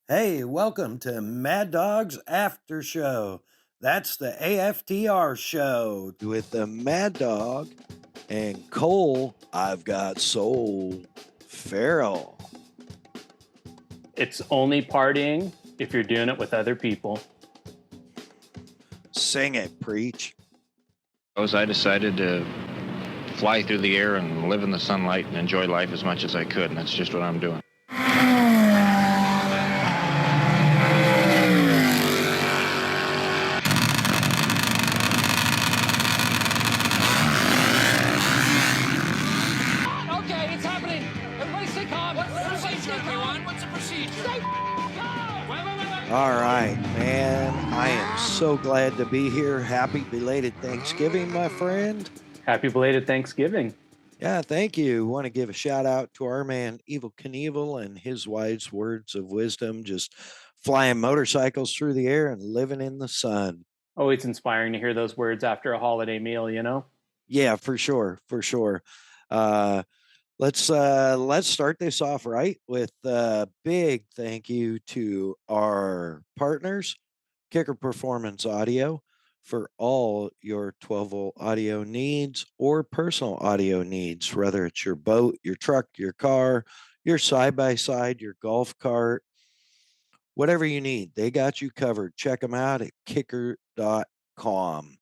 Hey, welcome to MADDOG'S After Show. That's the AFTR show with the Mad Dog and Cole. I've got Soul Farrell. It's only partying if you're doing it with other people. Sing it, preach. I decided to fly through the air and live in the sunlight and enjoy life as much as I could, and that's just what I'm doing. Okay, it's happening. Everybody stay calm. What's the procedure, everyone? What's the procedure? Stay calm. Wait. All right, man. I am so glad to be here. Happy belated Thanksgiving, my friend. Happy belated Thanksgiving. Yeah, thank you. Want to give a shout out to our man Evil Knievel and his wise words of wisdom, just flying motorcycles through the air and living in the sun. Always inspiring to hear those words after a holiday meal, you know? Yeah, for sure, for sure. Let's start this off right with a big thank you to our partners, Kicker Performance Audio, for all your 12-volt audio needs or personal audio needs, whether it's your boat, your truck, your car, your side-by-side, your golf cart, whatever you need. They got you covered. Check them out at kicker.com.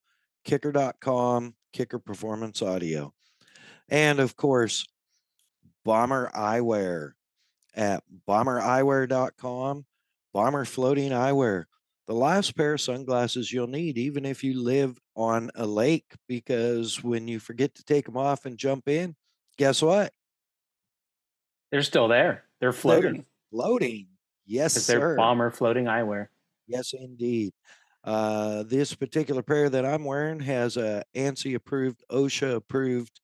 Kicker.com, Kicker Performance Audio. And of course, Bomber Eyewear at bombereyewear.com. Bomber Floating Eyewear, the last pair of sunglasses you'll need, even if you live on a lake, because when you forget to take them off and jump in, guess what? They're still there. They're floating. They're floating. Yes, because they're sir. bomber floating eyewear. Yes, indeed. This particular pair that I'm wearing has a ANSI approved, OSHA approved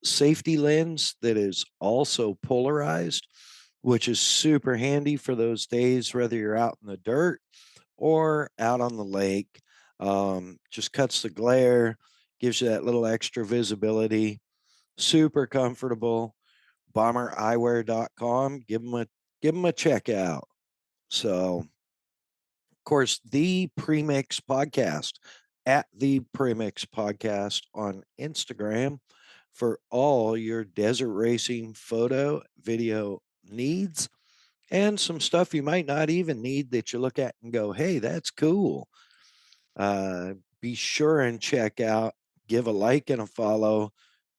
safety lens that is also polarized, which is super handy for those days, whether you're out in the dirt or out on the lake. Just cuts the glare, gives you that little extra visibility. Super comfortable. Bombereyewear.com. Give them a check out. So, of course, the Premix Podcast at the Premix Podcast on Instagram for all your desert racing photo, video needs, and some stuff you might not even need that you look at and go, hey, that's cool. Be sure and check out, give a like and a follow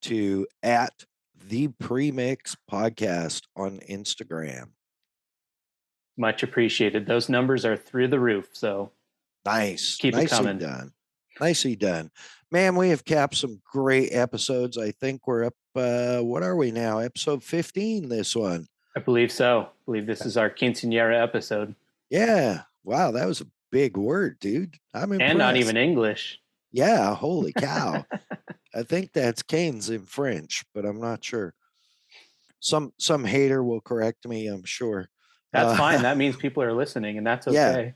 to at the Premix Podcast on Instagram. Much appreciated. Those numbers are through the roof, so nice. Keep it coming. Done. Nicely done. Man, we have capped some great episodes. I think we're up, what are we now? Episode 15, this one. I believe so. I believe this is our quinceañera episode. Yeah. Wow, that was a big word, dude. I'm impressed. And not even English. Yeah, holy cow. I think that's Canes in French, but I'm not sure. Some hater will correct me, I'm sure. That's fine. That means people are listening, and that's okay.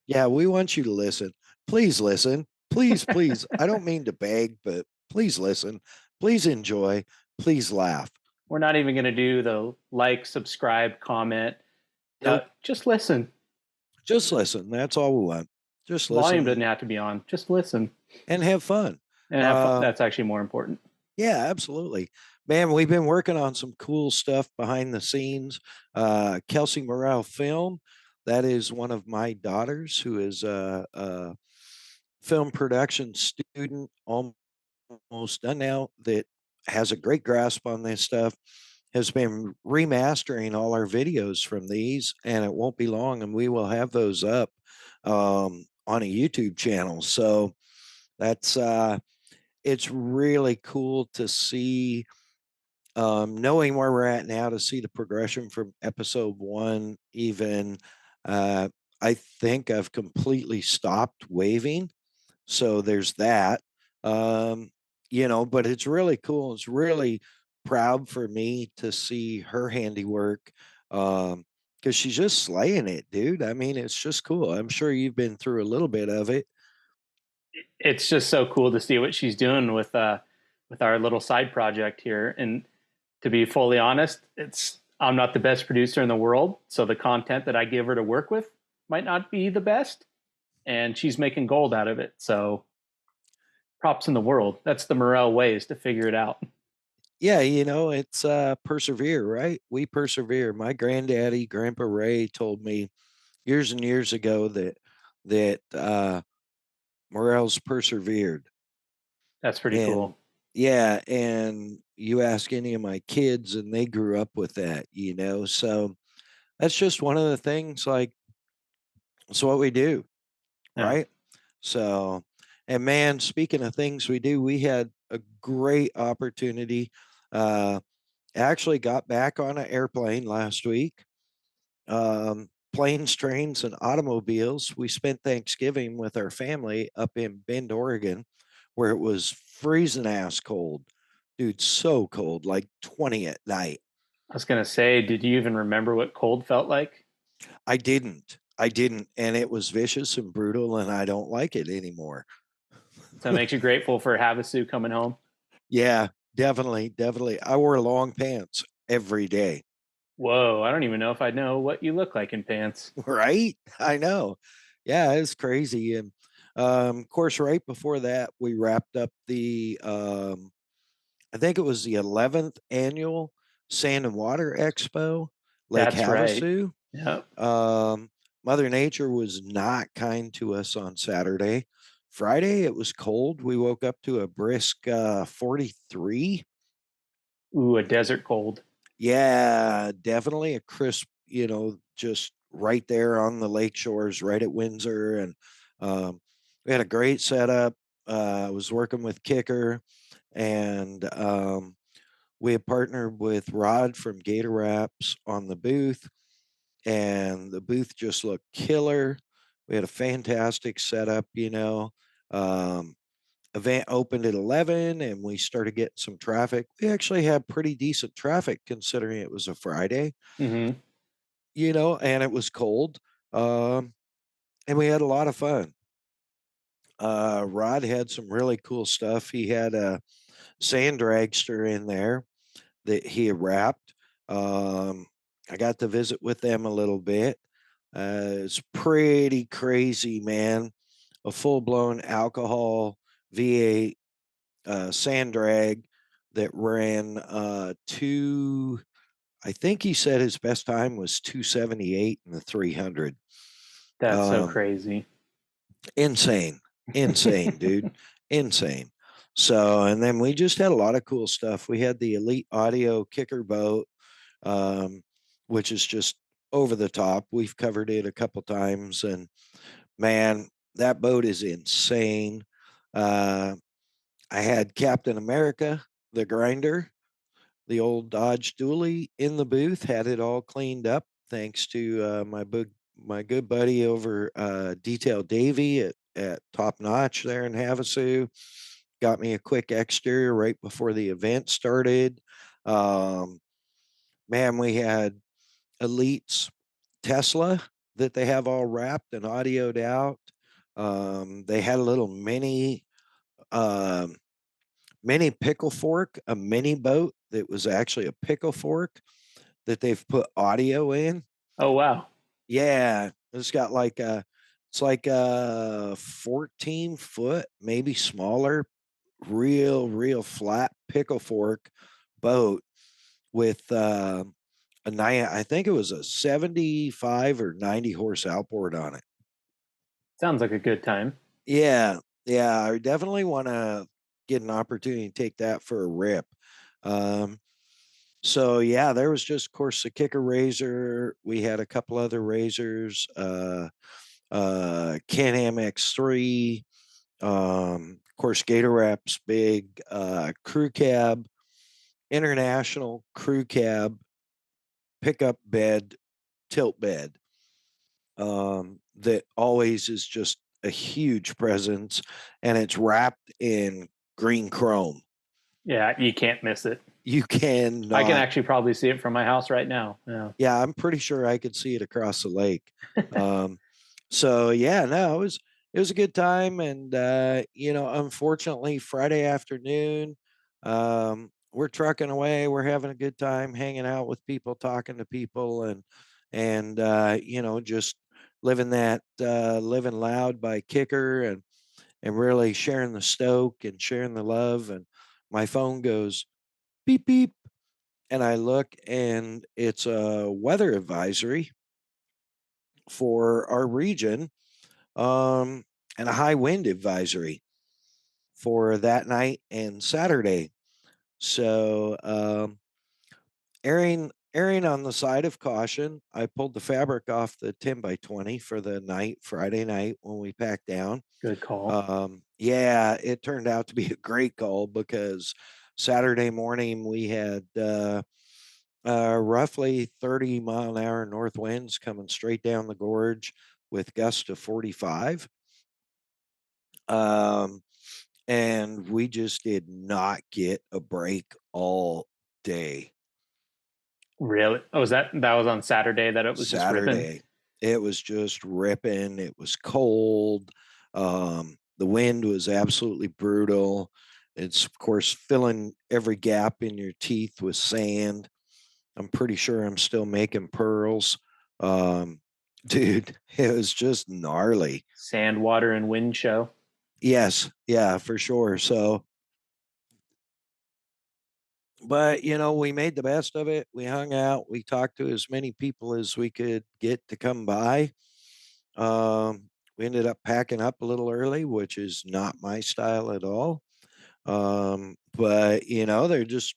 Yeah, we want you to listen. Please listen. Please. I don't mean to beg, but please listen. Please enjoy. Please laugh. We're not even going to do the like, subscribe, comment. Nope. Just listen. Just listen. That's all we want. Just listen. Volume doesn't have to be on. Just listen. And have fun. And have fun. That's actually more important. Yeah, absolutely. Man, we've been working on some cool stuff behind the scenes. Kelsey Morrell Film, that is one of my daughters who is a film production student, almost done now, that has a great grasp on this stuff, has been remastering all our videos from these, and it won't be long, and we will have those up on a YouTube channel. So that's it's really cool to see, knowing where we're at now, to see the progression from episode 1. Even I think I've completely stopped waving, so there's that. But it's really cool. It's really proud for me to see her handiwork, because she's just slaying it, dude. I mean, it's just cool. I'm sure you've been through a little bit of it. It's just so cool to see what she's doing with our little side project here. And to be fully honest, I'm not the best producer in the world, so the content that I give her to work with might not be the best, and she's making gold out of it. So props in the world. That's the Morel way, is to figure it out. Yeah, it's persevere, right? We persevere. My granddaddy, Grandpa Ray, told me years and years ago that Morels persevered. That's pretty And cool. yeah, and you ask any of my kids and they grew up with that. So that's just one of the things, like, it's what we do, Yeah, right? So, and man, speaking of things we do, we had a great opportunity. Uh, Actually got back on an airplane last week. Planes, trains, and automobiles. We spent Thanksgiving with our family up in Bend, Oregon, where it was freezing ass cold. Dude, so cold, like 20 at night. I was gonna say, did you even remember what cold felt like? I didn't. I didn't. And it was vicious and brutal, and I don't like it anymore. So it makes you grateful for Havasu coming home. Yeah, definitely. Definitely. I wore long pants every day. Whoa, I don't even know if I know what you look like in pants. Right? I know. Yeah, it's crazy. And of course, right before that, we wrapped up I think it was the 11th annual Sand and Water Expo, Lake That's right. Havasu. Yep. Um, Mother Nature was not kind to us on Saturday. Friday, it was cold. We woke up to a brisk 43. Ooh, a desert cold. Yeah, definitely a crisp, just right there on the lake shores, right at Windsor. And we had a great setup. I was working with Kicker, and we had partnered with Rod from Gator Wraps on the booth, and the booth just looked killer. We had a fantastic setup. Um, Event opened at 11 and we started getting some traffic. We actually had pretty decent traffic considering it was a Friday, Mm-hmm. and it was cold. Um, and we had a lot of fun. Rod had some really cool stuff. He had a sand dragster in there that he had wrapped. I got to visit with them a little bit. It's pretty crazy, man. A full blown alcohol V8 sand drag that ran I think he said his best time was 278 in the 300. That's so Um, crazy. Insane, insane, dude, insane. So, and then we just had a lot of cool stuff. We had the Elite Audio Kicker boat, um, which is just over the top. We've covered it a couple times, and man, that boat is insane. Uh, I had Captain America, the grinder, the old Dodge Dually in the booth, had it all cleaned up thanks to my good buddy over Detail Davy at Top Notch there in Havasu. Got me a quick exterior right before the event started. Um, Man, we had Elite's Tesla that they have all wrapped and audioed out. They had a little um, mini pickle fork, a mini boat that was actually a pickle fork that they've put audio in. Oh wow. Yeah, it's like a 14-foot, maybe smaller, real flat pickle fork boat with I think it was a 75 or 90 horse outboard on it. Sounds like a good time. Yeah, yeah, I definitely want to get an opportunity to take that for a rip. Um, So yeah, there was just, of course, the Kicker Razor. We had a couple other razors, Can-Am X3, of course, Gator Wraps, big crew cab, international crew cab, pickup bed, tilt bed. That always is just a huge presence, and it's wrapped in green chrome. Yeah, you can't miss it. You I can cannot. actually probably see it from my house right now. Yeah. Yeah, I'm pretty sure I could see it across the lake. Um, so yeah, no, it was a good time, and unfortunately, Friday afternoon, we're trucking away. We're having a good time, hanging out with people, talking to people, and just living loud by Kicker, and really sharing the stoke and sharing the love. And my phone goes beep beep, and I look, and it's a weather advisory for our region, and a high wind advisory for that night and Saturday. So erring on the side of caution, I pulled the fabric off the 10 by 20 for the night, Friday night when we packed down. Good call. Yeah, it turned out to be a great call because Saturday morning we had roughly 30-mile-an-hour north winds coming straight down the gorge with gusts of 45. And we just did not get a break all day. Really? Oh, was that was on Saturday that it was just ripping? Saturday, it was just ripping. It was cold. The wind was absolutely brutal. It's, of course, filling every gap in your teeth with sand. I'm pretty sure I'm still making pearls. Dude, it was just gnarly. Sand, water, and wind show. Yes, yeah, for sure. So, but we made the best of it. We hung out. We talked to as many people as we could get to come by. We ended up packing up a little early, which is not my style at all. But there just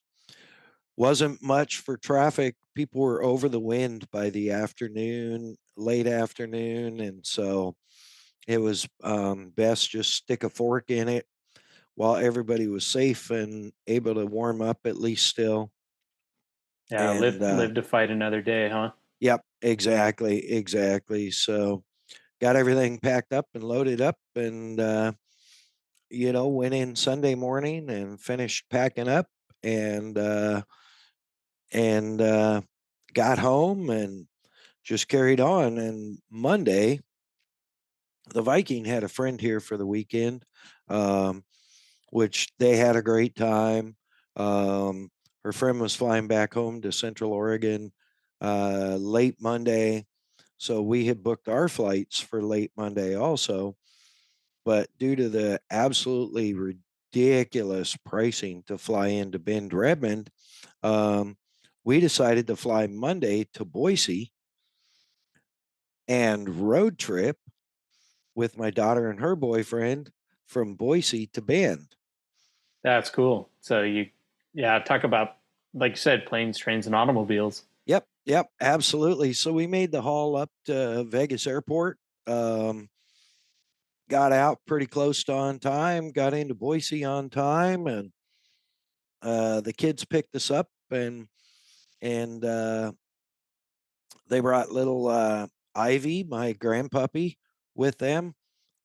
wasn't much for traffic. People were over the wind by the afternoon, late afternoon, and so it was best just stick a fork in it while everybody was safe and able to warm up at least still. Yeah, And live to fight another day, huh? yep, exactly. So got everything packed up and loaded up, and went in Sunday morning and finished packing up, and and got home and just carried on. And Monday, the Viking had a friend here for the weekend, um, which they had a great time. Um, Her friend was flying back home to Central Oregon late Monday. So we had booked our flights for late Monday also. But due to the absolutely ridiculous pricing to fly into Bend, Redmond, we decided to fly Monday to Boise and road trip with my daughter and her boyfriend from Boise to Bend. That's cool. So yeah, talk about, like you said, planes, trains, and automobiles. Yep, absolutely. So we made the haul up to Vegas Airport. Got out pretty close to on time, got into Boise on time, and the kids picked us up, and they brought little Ivy, my grandpuppy, with them,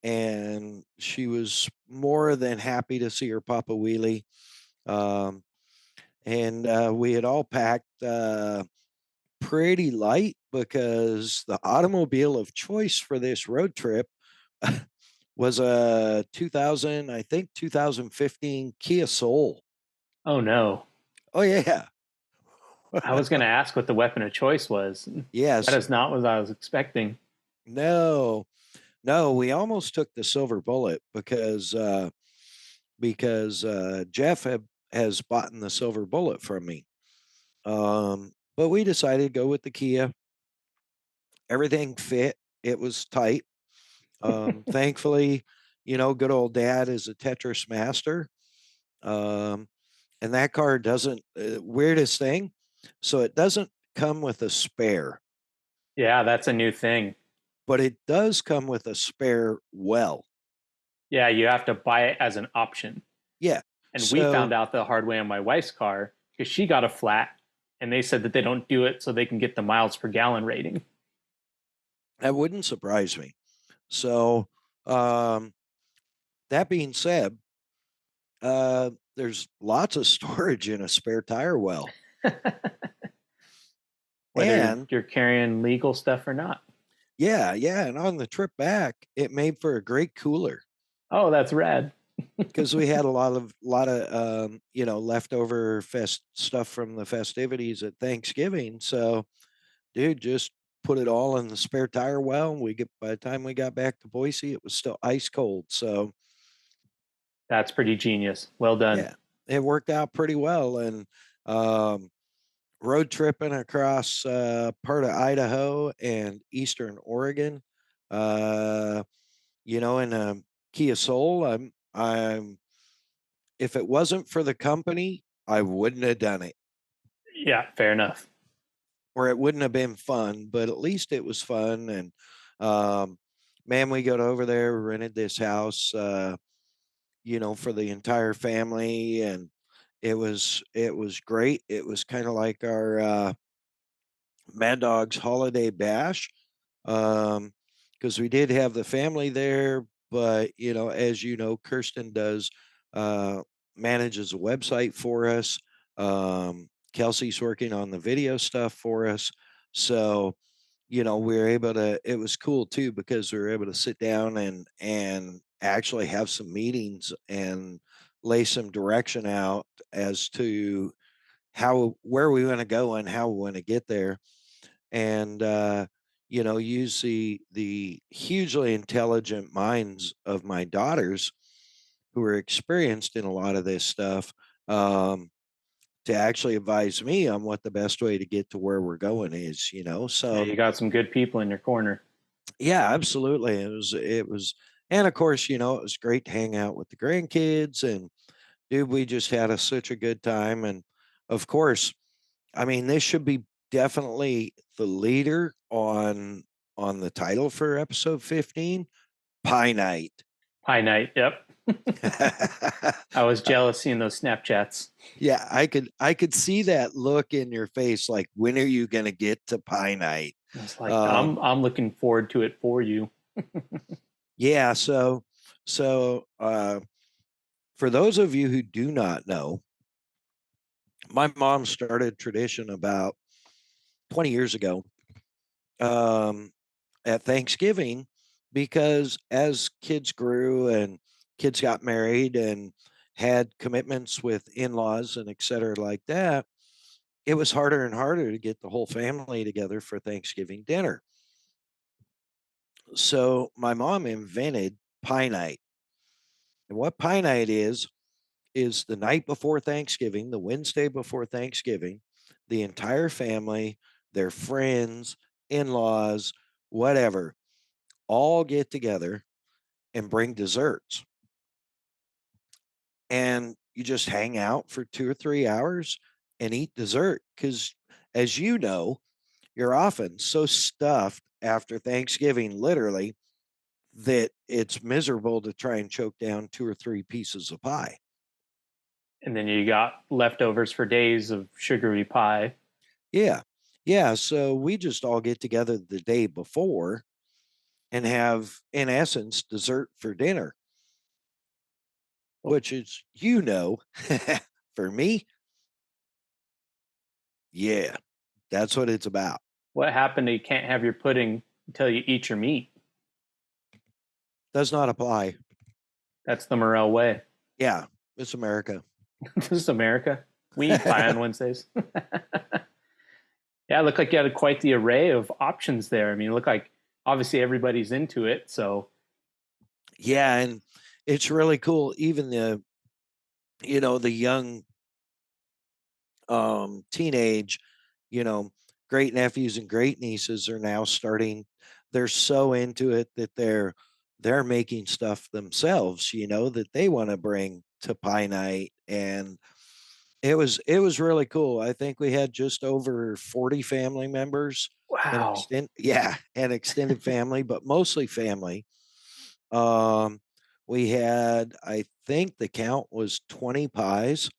and she was more than happy to see her Papa Wheelie. Um, and we had all packed pretty light because the automobile of choice for this road trip was a 2015 Kia Soul. Oh no. Oh yeah. I was going to ask what the weapon of choice was. That Yes. is not what I was expecting. No. No, we almost took the silver bullet because Jeff has bought the silver bullet from me. But we decided to go with the Kia. Everything fit. It was tight. Thankfully, good old dad is a Tetris master. And that car doesn't, weirdest thing. So it doesn't come with a spare, Yeah, that's a new thing. but it does come with a spare well. Yeah, you have to buy it as an option. Yeah. And we found out the hard way on my wife's car because she got a flat and they said that they don't do it so they can get the miles per gallon rating. That wouldn't surprise me. So, that being said, there's lots of storage in a spare tire well. Whether And you're carrying legal stuff or not. yeah. And on the trip back, it made for a great cooler. Oh, that's rad. because we had a lot of leftover fest stuff from the festivities at Thanksgiving. So, dude, just put it all in the spare tire well. We get By the time we got back to Boise, it was still ice cold. So That's pretty genius. Well done. yeah, it worked out pretty well. And um, road tripping across part of Idaho and eastern Oregon, uh, in a Kia Soul. I'm if it wasn't for the company, I wouldn't have done it, Yeah, fair enough. or it wouldn't have been fun. But at least it was fun. And um, man, we got over there, rented this house, for the entire family, and it was great. It was kind of like our MADDOG's Holiday Bash, because we did have the family there. But as you know, Kirsten does uh, manages a website for us. Kelsey's working on the video stuff for us, so we were able to. It was cool too because we were able to sit down and actually have some meetings and lay some direction out as to where we want to go and how we want to get there. And use the hugely intelligent minds of my daughters who are experienced in a lot of this stuff, to actually advise me on what the best way to get to where we're going is. Yeah, So you got some good people in your corner. yeah, absolutely. It was, and of course, it was great to hang out with the grandkids. And dude, we just had such a good time. And of course, I mean, this should be definitely the leader on the title for episode 15, Pie Night. Pie night. Yep. I was jealous seeing those Snapchats. Yeah, I could see that look in your face, like, when are you going to get to Pie Night? I was like, Um, I'm looking forward to it for you. yeah, so for those of you who do not know, my mom started a tradition about 20 years ago, um, at Thanksgiving, because as kids grew and kids got married and had commitments with in-laws and et cetera like that, it was harder and harder to get the whole family together for Thanksgiving dinner. So my mom invented pie night. And what pie night is the night before Thanksgiving, the Wednesday before Thanksgiving, the entire family, their friends, in-laws, whatever, all get together and bring desserts. And you just hang out for 2 or 3 hours and eat dessert. Because, as you know, you're often so stuffed after Thanksgiving, literally, that it's miserable to try and choke down 2 or 3 pieces of pie. And then you got leftovers for days of sugary pie. Yeah. Yeah. So we just all get together the day before and have, in essence, dessert for dinner, which is, for me, yeah, that's what it's about. What happened to you can't have your pudding until you eat your meat? Does not apply. That's the Morel way. Yeah, it's America. This is America. We eat pie on Wednesdays. Yeah, it looked like you had quite the array of options there. I mean, it looked like obviously everybody's into it. So Yeah, and it's really cool. Even the young teenage, you know, great nephews and great nieces are now starting. They're so into it that they're making stuff themselves, that they want to bring to pie night. And it was really cool. I think we had just over 40 family members and wow. extended family, but mostly family. Um, we had, I think the count was 20 pies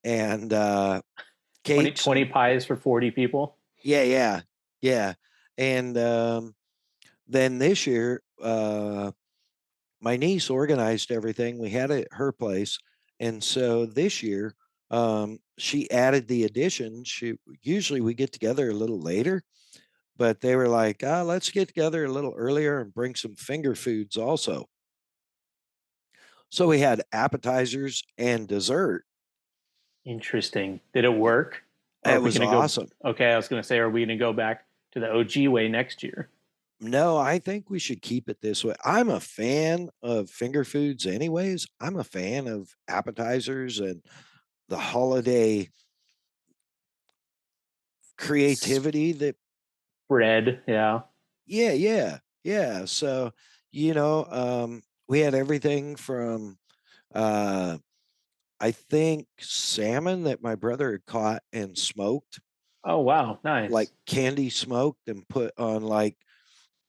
and 20, cakes 20 and pies for 40 people. yeah. And then this year, my niece organized everything. We had it at her place, and so this year, she added the addition. She Usually we get together a little later, but they were like, let's get together a little earlier and bring some finger foods also. So we had appetizers and dessert. Interesting. Did it work? Or are It we was going to go? awesome. Okay, I was going to say, are we going to go back to the OG way next year? No, I think we should keep it this way. I'm a fan of finger foods, anyways. I'm a fan of appetizers and the holiday creativity that, Bread, yeah. yeah, yeah, yeah. So, we had everything from, uh, I think salmon that my brother had caught and smoked, Oh wow, like nice. candy smoked and put on like,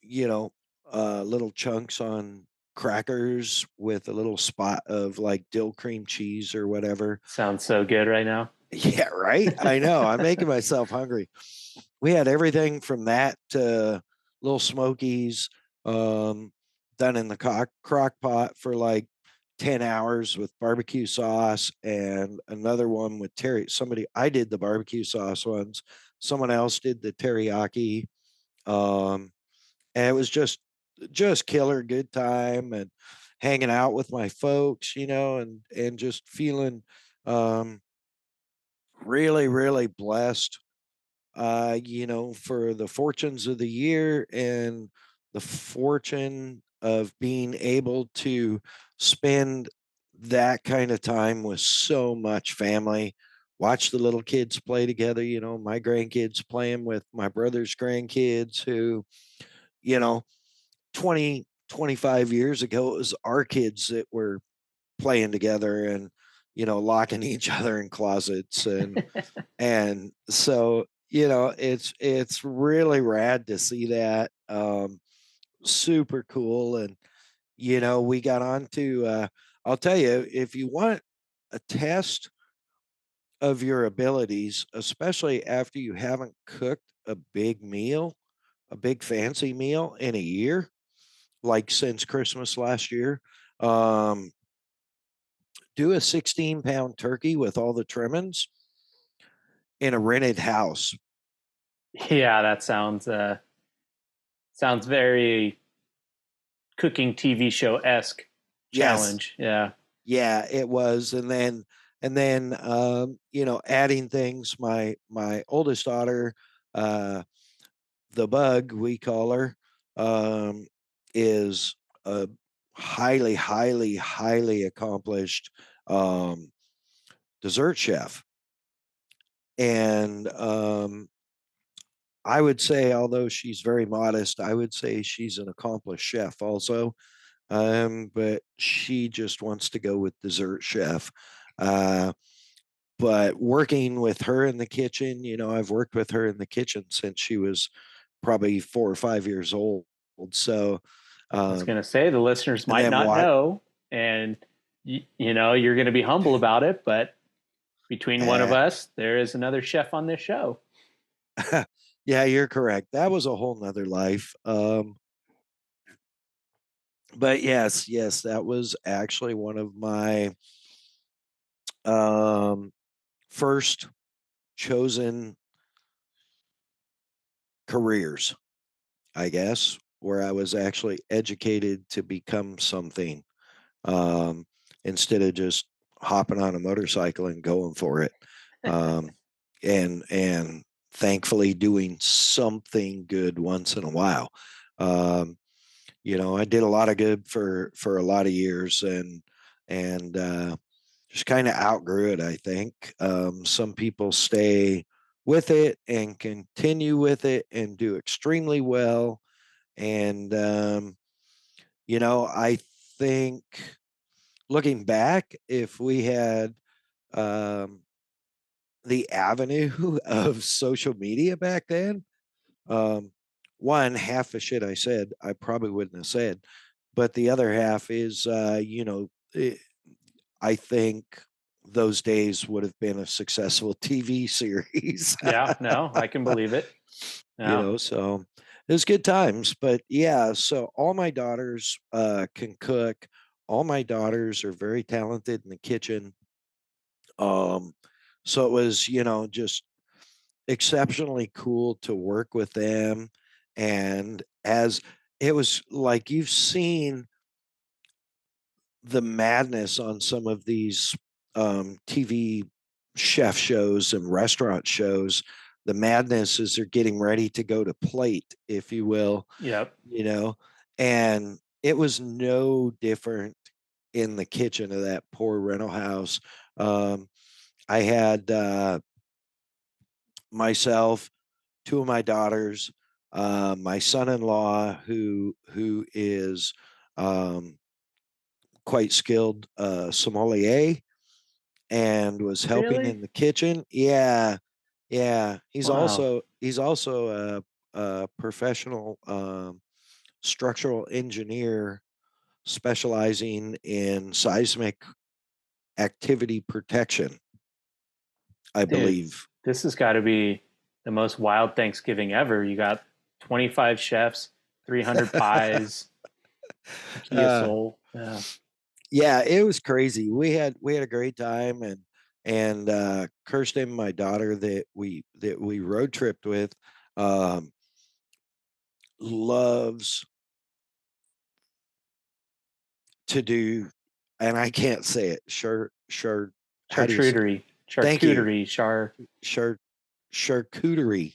you know, little chunks on crackers with a little spot of like dill cream cheese or whatever. Sounds so good right now. Yeah, right. I know. I'm making myself hungry. We had everything from that to little smokies, um, done in the crock pot for like 10 hours with barbecue sauce, and another one with somebody, I did the barbecue sauce ones. Someone else did the teriyaki. Um, and it was just killer good time and hanging out with my folks, and just feeling um really, really blessed, for the fortunes of the year and the fortune of being able to spend that kind of time with so much family. Watch the little kids play together, my grandkids playing with my brother's grandkids who, you know 20, 25 years ago, it was our kids that were playing together and, locking each other in closets. And so, it's really rad to see that. Super cool. And, we got on to, I'll tell you, if you want a test of your abilities, especially after you haven't cooked a big meal, a big fancy meal in a year, like since Christmas last year. Um, do a 16-pound turkey with all the trimmings in a rented house. Yeah, that sounds very cooking TV show esque Yes, challenge. Yeah. yeah, it was. And then adding things. My oldest daughter, uh, the bug we call her, um, is a highly, highly, highly accomplished um, dessert chef. And I would say, although she's very modest, I would say she's an accomplished chef also. But she just wants to go with dessert chef. Uh, but working with her in the kitchen, I've worked with her in the kitchen since she was probably 4 or 5 years old. So, I was um, going to say the listeners and might then not what? know, and you're going to be humble about it, but between one of Uh, us, there is another chef on this show. yeah, you're correct. That was a whole nother life. But yes, yes, that was actually one of my um, first chosen careers, I guess, where I was actually educated to become something, um, instead of just hopping on a motorcycle and going for it. Um, and thankfully doing something good once in a while. Um, I did a lot of good for a lot of years, and just kind of outgrew it, I think. Some people stay with it and continue with it and do extremely well. And, I think looking back, if we had um, the avenue of social media back then, um, one half the shit I said, I probably wouldn't have said. But the other half is, I think those days would have been a successful TV series. Yeah, no, I can believe it. Yeah. So it was good times. But yeah, so all my daughters can cook. All my daughters are very talented in the kitchen. Um, so it was, just exceptionally cool to work with them. And as it was like you've seen the madness on some of these TV chef shows and restaurant shows. The madness is they're getting ready to go to plate, if you will, Yep. you know, and it was no different in the kitchen of that poor rental house. Um, I had myself, two of my daughters, my son-in-law, who is um, quite skilled sommelier and was helping Really? in the kitchen. Yeah, yeah. Wow. He's also a professional structural engineer specializing in seismic activity protection, I Dude, believe. this has got to be the most wild Thanksgiving ever. You got 25 chefs, 300 pies, Kia uh, Soul. Yeah. yeah, it was crazy. We had a great time, and Kirsten, my daughter that we road tripped with, um, loves to do, and I can't say it. Sure. How do you say? Charcuterie. Thank you. Charcuterie. Char charcuterie.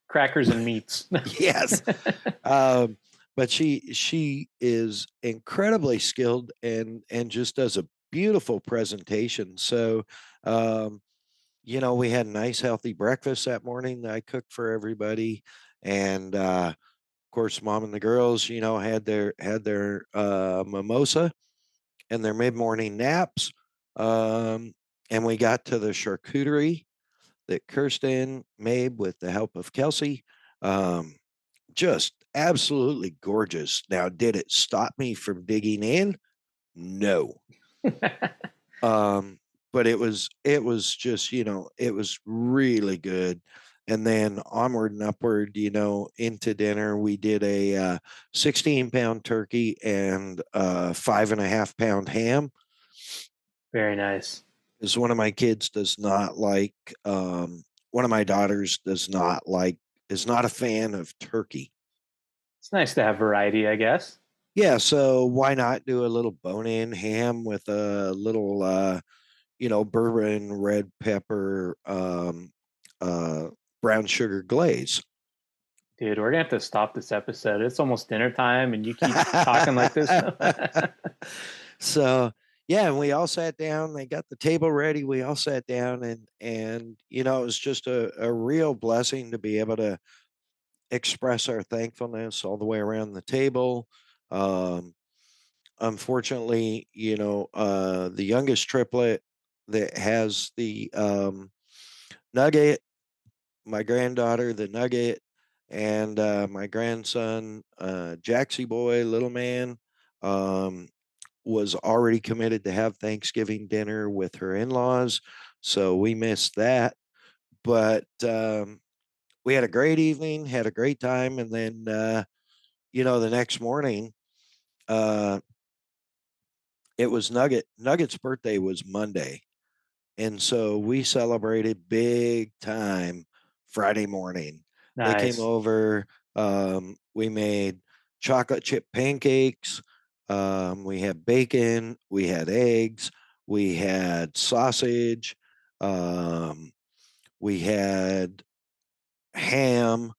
Crackers and meats. Yes. Um, but she is incredibly skilled and just does a beautiful presentation. So um, we had a nice healthy breakfast that morning that I cooked for everybody. And of course, mom and the girls, had their mimosa and their mid-morning naps. Um, and we got to the charcuterie that Kirsten made with the help of Kelsey. Um, just absolutely gorgeous. Now, did it stop me from digging in? No. Um, but it was just, it was really good. And then onward and upward, into dinner, we did a 16-pound turkey and 5.5-pound ham. Very nice. Because one of my kids does not like, one of my daughters is not a fan of turkey. It's nice to have variety, I guess. Yeah, so why not do a little bone-in ham with a little, bourbon red pepper, uh, brown sugar glaze. Dude, we're gonna have to stop this episode. It's almost dinner time and you keep talking like this. So and we all sat down. They got the table ready. We all sat down, and it was just a real blessing to be able to express our thankfulness all the way around the table. Um, Unfortunately, the youngest triplet that has the Nugget, my granddaughter, the Nugget, and my grandson, Jaxie Boy, little man, um, was already committed to have Thanksgiving dinner with her in laws. So we missed that. But we had a great evening, had a great time. And then, the next morning, uh, it was Nugget's birthday was Monday. And so we celebrated big time Friday morning. They came Nice. over. We made chocolate chip pancakes. We had bacon. We had eggs. We had sausage. Um, we had ham.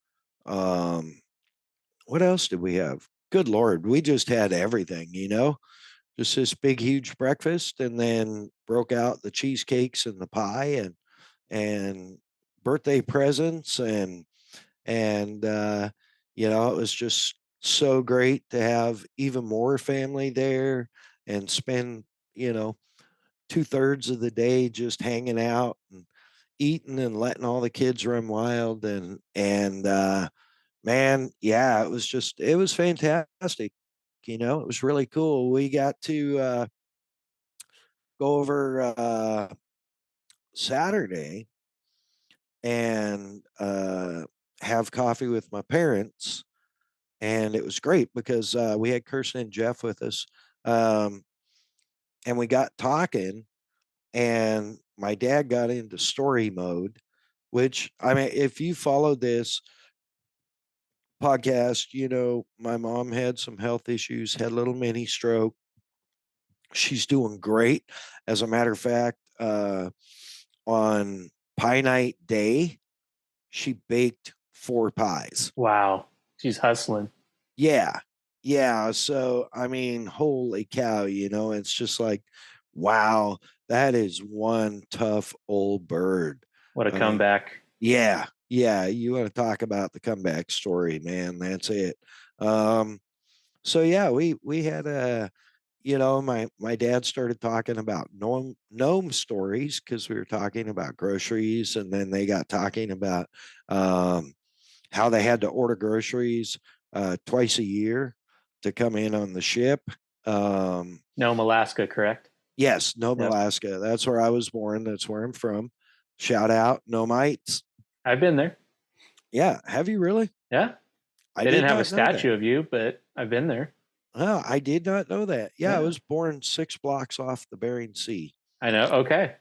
Um, what else did we have? Good Lord, we just had everything. Just this big huge breakfast, and then broke out the cheesecakes and the pie and birthday presents, and it was just so great to have even more family there and spend, 2/3 of the day just hanging out and eating and letting all the kids run wild, and man, yeah, it was fantastic. It was really cool. We got to go over Saturday and have coffee with my parents. And it was great because we had Kirsten and Jeff with us. Um, and we got talking, and my dad got into story mode, which, I mean, if you followed this podcast, my mom had some health issues, had a little mini stroke. She's doing great. As a matter of fact, on Pie Night Day, she baked 4 pies. Wow. She's hustling. Yeah. Yeah. So, I mean, holy cow, it's just like, wow, that is one tough old bird. What a I mean, comeback. yeah. Yeah. You want to talk about the comeback story, man. That's it. Um, so yeah, we had my dad started talking about gnome stories because we were talking about groceries, and then they got talking about um, how they had to order groceries twice a year to come in on the ship. Um, Nome, Alaska, correct? yes, Nome, Yep. Alaska. That's where I was born. That's where I'm from. Shout out, Nomites. I've been there. Yeah, have you really? Yeah. I They didn't did have a not know that. statue of you, but I've been there. Oh, I did not know that. Yeah, I Yeah. was born 6 blocks off the Bering Sea. I know. Okay.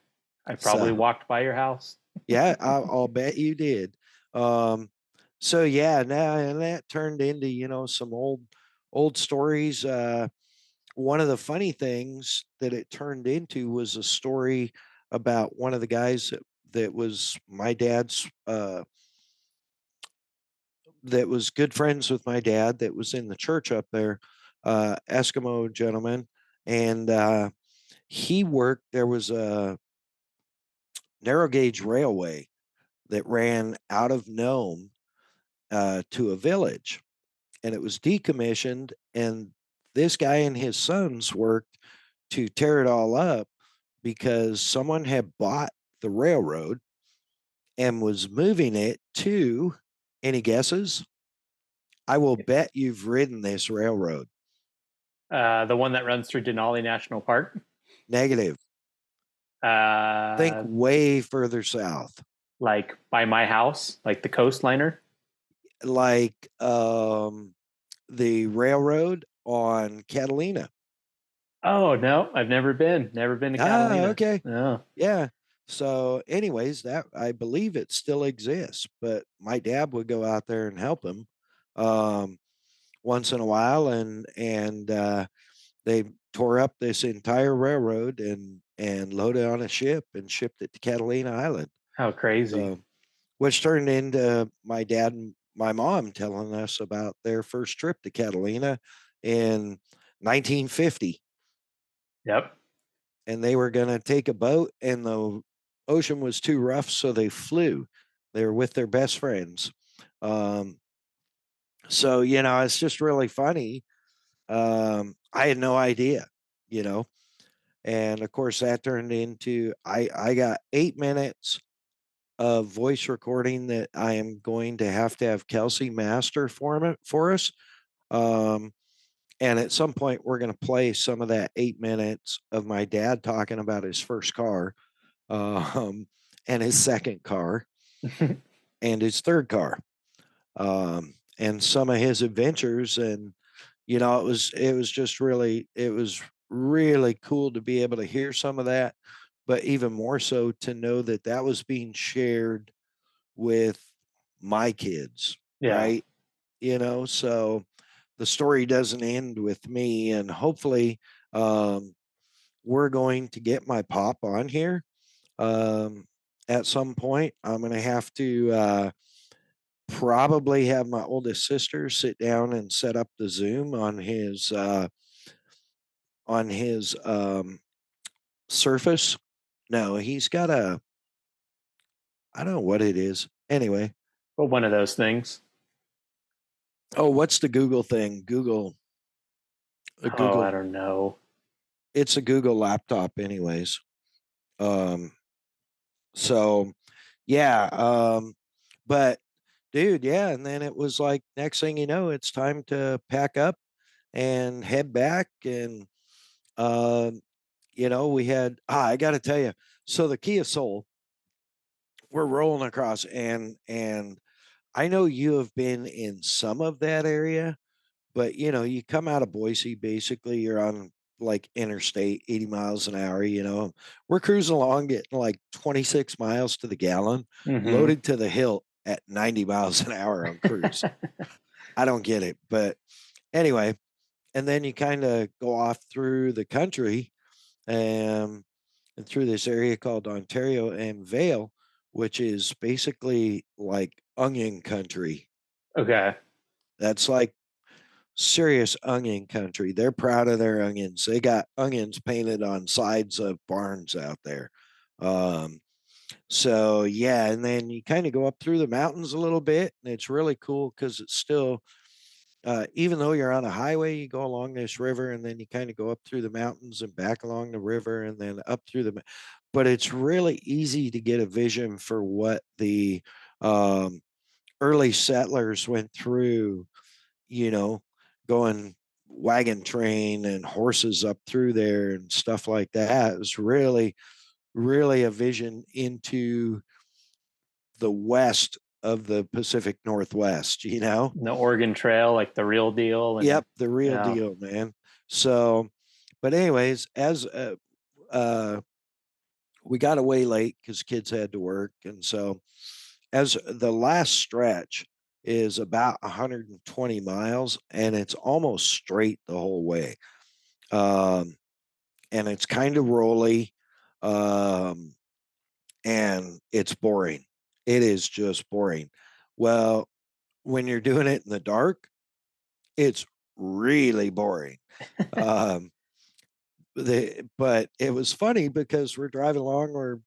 I probably So walked by your house. yeah, I'll bet you did. Um, so yeah, now and that turned into some old stories. One of the funny things that it turned into was a story about one of the guys that was my dad's that was good friends with my dad that was in the church up there, Eskimo gentleman, and he worked. There was a narrow gauge railway that ran out of Nome to a village, and it was decommissioned. And this guy and his sons worked to tear it all up because someone had bought the railroad and was moving it to, any guesses? I will bet you've ridden this railroad. The one that runs through Denali National Park. Negative. Think Uh, way further south. like by my house, like the coastliner. Like the railroad on Catalina. Oh no, I've never been. Never been to Catalina. Okay. No. Yeah. So, anyways, that I believe it still exists, but my dad would go out there and help him um, once in a while, and they tore up this entire railroad and loaded on a ship and shipped it to Catalina Island. How crazy. So, which turned into my dad and my mom telling us about their first trip to Catalina in 1950. Yep. And they were going to take a boat, and the ocean was too rough, so they flew. They were with their best friends. Um, so, it's just really funny. I had no idea, you know, and of course that turned into I got 8 minutes of voice recording that I am going to have Kelsey master for us. Um, and at some point, we're going to play some of that 8 minutes of my dad talking about his first car, um, and his second car, and his third car, and some of his adventures. And it was really cool to be able to hear some of that, but even more so to know that that was being shared with my kids, Yeah. right? So the story doesn't end with me, and hopefully um, we're going to get my pop on here at some point. I'm going to have to probably have my oldest sister sit down and set up the Zoom on his Surface. No, he's got a, I don't know what it is. Anyway, But one of those things. oh, what's the Google thing? A Oh, I Google. don't know. It's a Google laptop, anyways. Um, so yeah, but dude, yeah, and then it was like next thing you know, it's time to pack up and head back, and um, we had I got to tell you, so the Kia Soul, we're rolling across, and I know you have been in some of that area, but you come out of Boise, basically you're on like interstate 80 miles an hour. We're cruising along getting like 26 miles to the gallon, Mm-hmm. loaded to the hilt at 90 miles an hour on cruise. I don't get it, but anyway, and then you kind of go off through the country, and through this area called Ontario and Vale, which is basically like onion country. Okay. That's like serious onion country. They're proud of their onions. They got onions painted on sides of barns out there. Um, so yeah, and then you kind of go up through the mountains a little bit, and it's really cool because it's still, even though you're on a highway, you go along this river, and then you kind of go up through the mountains and back along the river, and then up through the. But it's really easy to get a vision for what the um, early settlers went through, you know, going wagon train and horses up through there and stuff like that. It was really, really a vision into the west of the Pacific Northwest, you know? The Oregon Trail, like the real deal. And Yep, the real yeah. deal, man. So, but anyways, as uh, we got away late because kids had to work. And so, as the last stretch is about 120 miles and it's almost straight the whole way. Um, and it's kind of rolly. Um, and it's boring. It is just boring. Well, when you're doing it in the dark, it's really boring. Um, but it was funny because we're driving along, we're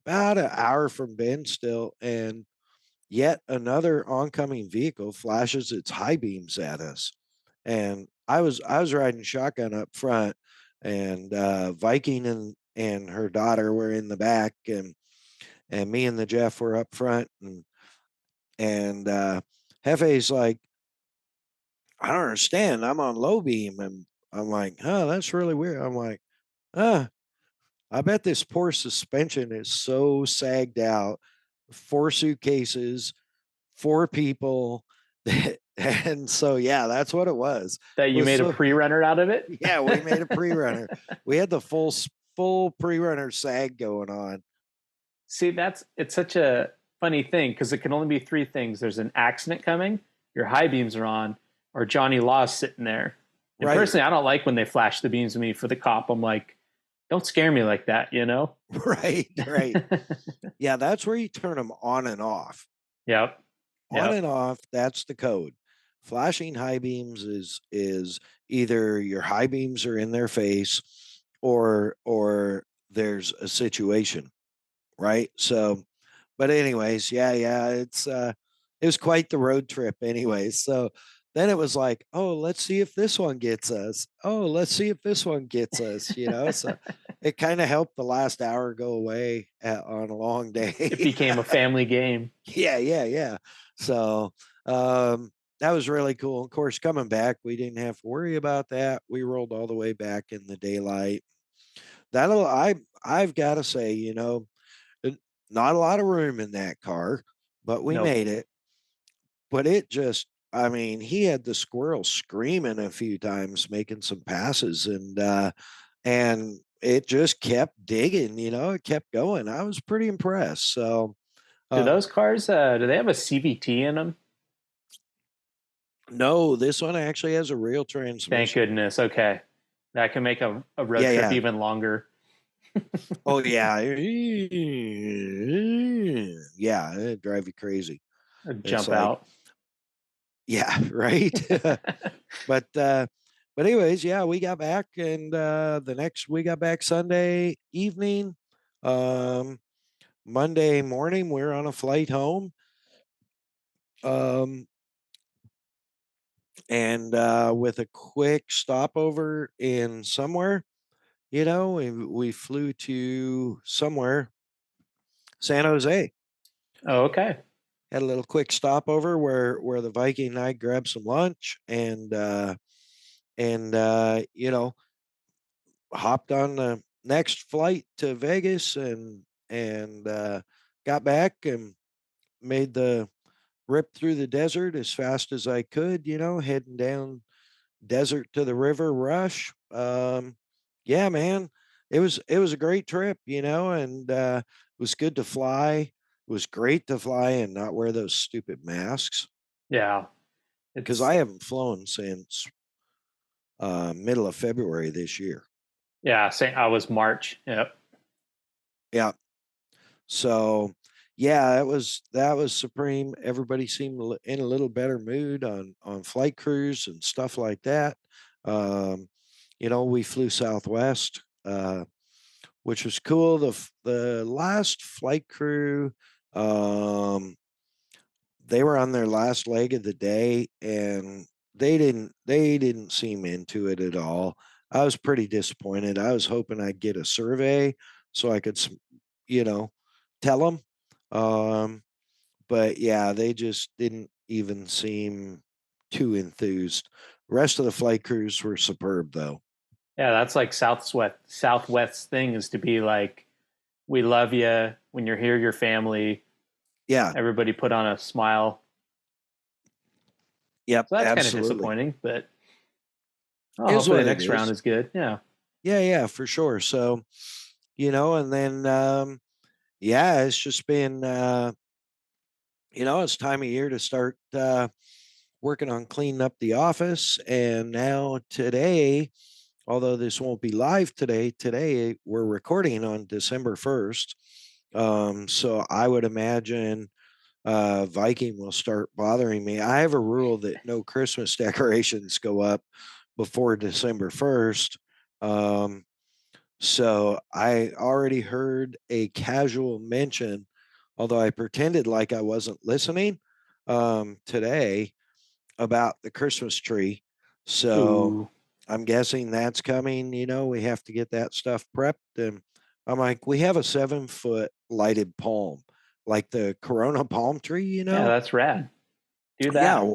about an hour from Bend still, and yet another oncoming vehicle flashes its high beams at us. And I was riding shotgun up front, and Viking and her daughter were in the back, and me and the Jeff were up front, and Hefe's like, I don't understand. I'm on low beam, and I'm like, oh, that's really weird. I'm like, uh, I bet this poor suspension is so sagged out. 4 suitcases, 4 people. And so, yeah, that's what it was. That It you was made a so, pre-runner out of it. yeah, we made a pre-runner. We had the full pre-runner sag going on. See, it's such a funny thing because it can only be three things. There's an accident coming, your high beams are on, or Johnny Law's sitting there. And Right. personally, I don't like when they flash the beams at me for the cop. I'm like, don't scare me like that, you know? Right. Yeah, that's where you turn them on and off. Yep. On and off, that's the code. Flashing high beams is either your high beams are in their face or there's a situation, right? So, but anyways, yeah, it was quite the road trip anyways. So then it was like, oh, let's see if this one gets us. Oh, let's see if this one gets us, you know? So it kind of helped the last hour go away on a long day. It became a family game. Yeah. So that was really cool. Of course, coming back, we didn't have to worry about that. We rolled all the way back in the daylight. I've got to say, not a lot of room in that car, but we Nope. made it. But it just, I mean, he had the squirrel screaming a few times, making some passes, and it just kept digging. It kept going. I was pretty impressed. So, Do uh, those cars, do they have a CVT in them? no, this one actually has a real Thank transmission. goodness. Okay. That can make a road Yeah, trip yeah. even longer. Oh, yeah. Yeah, it'd drive you crazy. It's Jump like, out. yeah, right. But anyways, yeah, we got back, and we got back Sunday evening. Um, Monday morning, we're on a flight home. Um, and with a quick stopover in somewhere, we flew to somewhere, San Jose. Oh, okay. Had a little quick stopover where the Viking and I grabbed some lunch and hopped on the next flight to Vegas and got back and made the rip through the desert as fast as I could, heading down desert to the river rush. Yeah, man, it was a great trip, and it was good to fly. It was great to fly and not wear those stupid masks Yeah. because It's I haven't flown since middle of February this year. Yeah, St. I was March. Yep. Yeah. So, yeah, that was supreme. Everybody seemed in a little better mood on flight crews and stuff like that. Um, we flew Southwest, which was cool. The last flight crew, um, they were on their last leg of the day, and they didn't seem into it at all. I was pretty disappointed. I was hoping I'd get a survey so I could, you know, tell them. Um, but yeah, they just didn't even seem too enthused. Rest of the flight crews were superb, though. Yeah, that's like Southwest thing is to be like, we love you. When you're here, your family. Yeah, Everybody put on a smile. yep, So that's kind of absolutely. disappointing, but Is hopefully the what it next round is. is good. Yeah. Yeah, yeah, for sure. So, and then yeah, it's just been it's time of year to start working on cleaning up the office. And now today, although this won't be live today we're recording on December 1st. So I would imagine Viking will start bothering me. I have a rule that no Christmas decorations go up before December 1st. Um, so I already heard a casual mention, although I pretended like I wasn't listening today about the Christmas tree. So Ooh. I'm guessing that's coming. We have to get that stuff prepped. And I'm like, we have a 7-foot lighted palm, like the Corona palm tree, Yeah, that's rad. Do that. Yeah.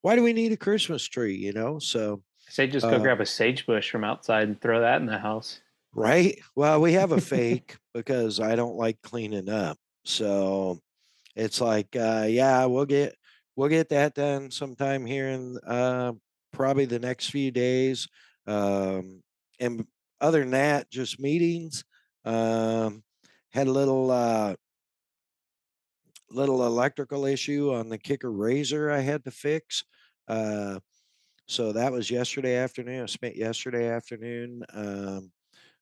Why do we need a Christmas tree, So, I say just go uh, grab a sage bush from outside and throw that in the house. right. Well, we have a fake because I don't like cleaning up. So it's like, yeah, we'll get that done sometime here in probably the next few days. And other than that, just meetings. Um, had a little electrical issue on the kicker razor I had to fix. Uh, so that was yesterday afternoon. I spent yesterday afternoon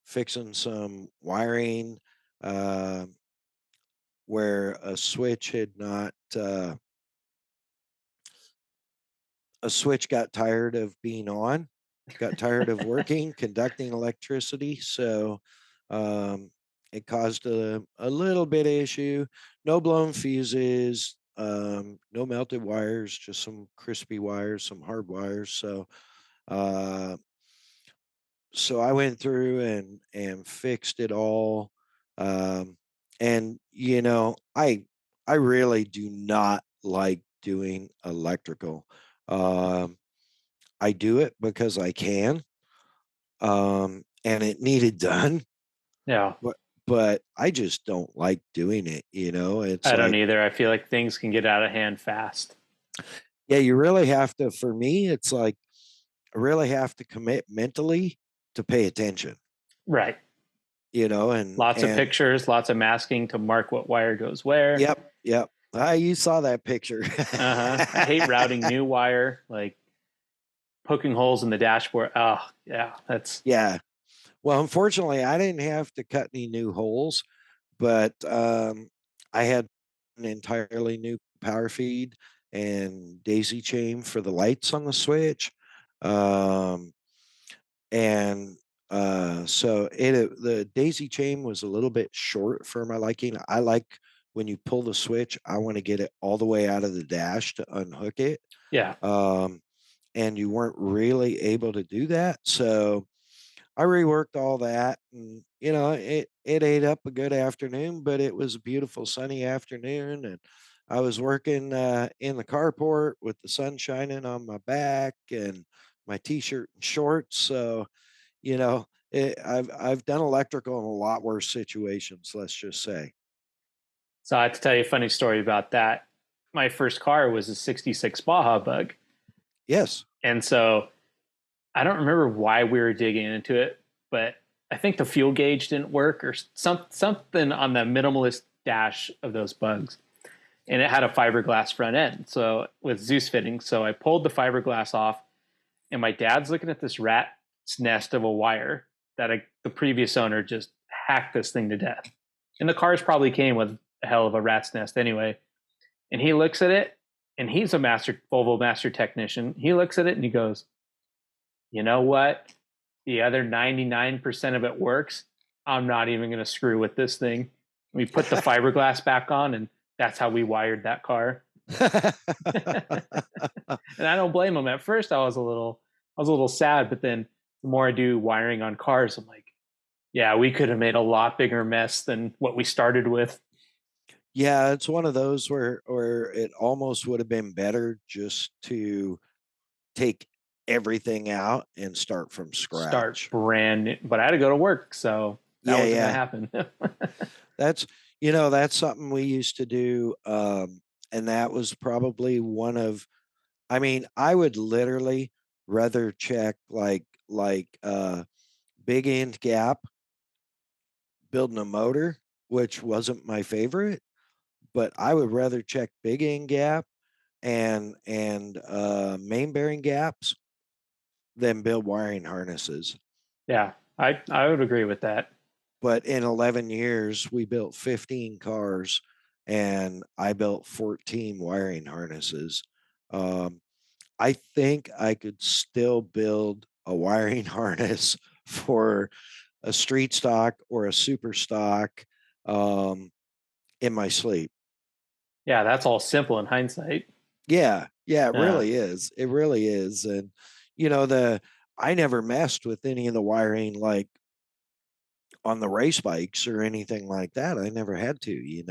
fixing some wiring uh, where a switch got tired of being on, got tired of working, conducting electricity. So um, it caused a little bit of issue. No blown fuses, no melted wires, just some crispy wires, some hard wires. Uh, so I went through and fixed it all. And I really do not like doing electrical. Um, I do it because I can, and it needed done, Yeah. but I just don't like doing it. It's I don't like, either. I feel like things can get out of hand fast. yeah, you really have to. For me, it's like I really have to commit mentally to pay attention. Right. And Lots of pictures, lots of masking to mark what wire goes where. yep, yep. You saw that picture. Uh-huh. I hate routing new wire, like poking holes in the dashboard. Oh, yeah, that's Yeah. Well, unfortunately, I didn't have to cut any new holes, but I had an entirely new power feed and daisy chain for the lights on the switch. Um, and so the daisy chain was a little bit short for my liking. I like when you pull the switch, I want to get it all the way out of the dash to unhook it. yeah. Um, and you weren't really able to do that. So I reworked all that, and it ate up a good afternoon, but it was a beautiful sunny afternoon, and I was working in the carport with the sun shining on my back and my t-shirt and shorts. So I've done electrical in a lot worse situations. Let's just say. So I have to tell you a funny story about that. My first car was a 66 Baja Bug. Yes. And so I don't remember why we were digging into it, but I think the fuel gauge didn't work or something on the minimalist dash of those bugs. And it had a fiberglass front end, so with Zeus fittings. So I pulled the fiberglass off, and my dad's looking at this rat's nest of a wire that the previous owner just hacked this thing to death. And the cars probably came with a hell of a rat's nest anyway. And he looks at it, and he's a Volvo master technician. He looks at it and he goes, you know what? The other 99% of it works. I'm not even going to screw with this thing. We put the fiberglass back on, and that's how we wired that car. And I don't blame him. At first, I was a little sad, but then the more I do wiring on cars, I'm like, yeah, we could have made a lot bigger mess than what we started with. Yeah, it's one of those where it almost would have been better just to take everything out and start from scratch. Start brand new. But I had to go to work, so that wasn't gonna happen. That's that's something we used to do. And that was probably one of, I mean, I would literally rather check like big end gap building a motor, which wasn't my favorite, but I would rather check big end gap and main bearing gaps than build wiring harnesses. Yeah, I would agree with that. But in 11 years, we built 15 cars and I built 14 wiring harnesses. I think I could still build a wiring harness for a street stock or a super stock in my sleep. Yeah, that's all simple in hindsight. Yeah, it really is. It really is. And I never messed with any of the wiring like on the race bikes or anything like that. I never had to,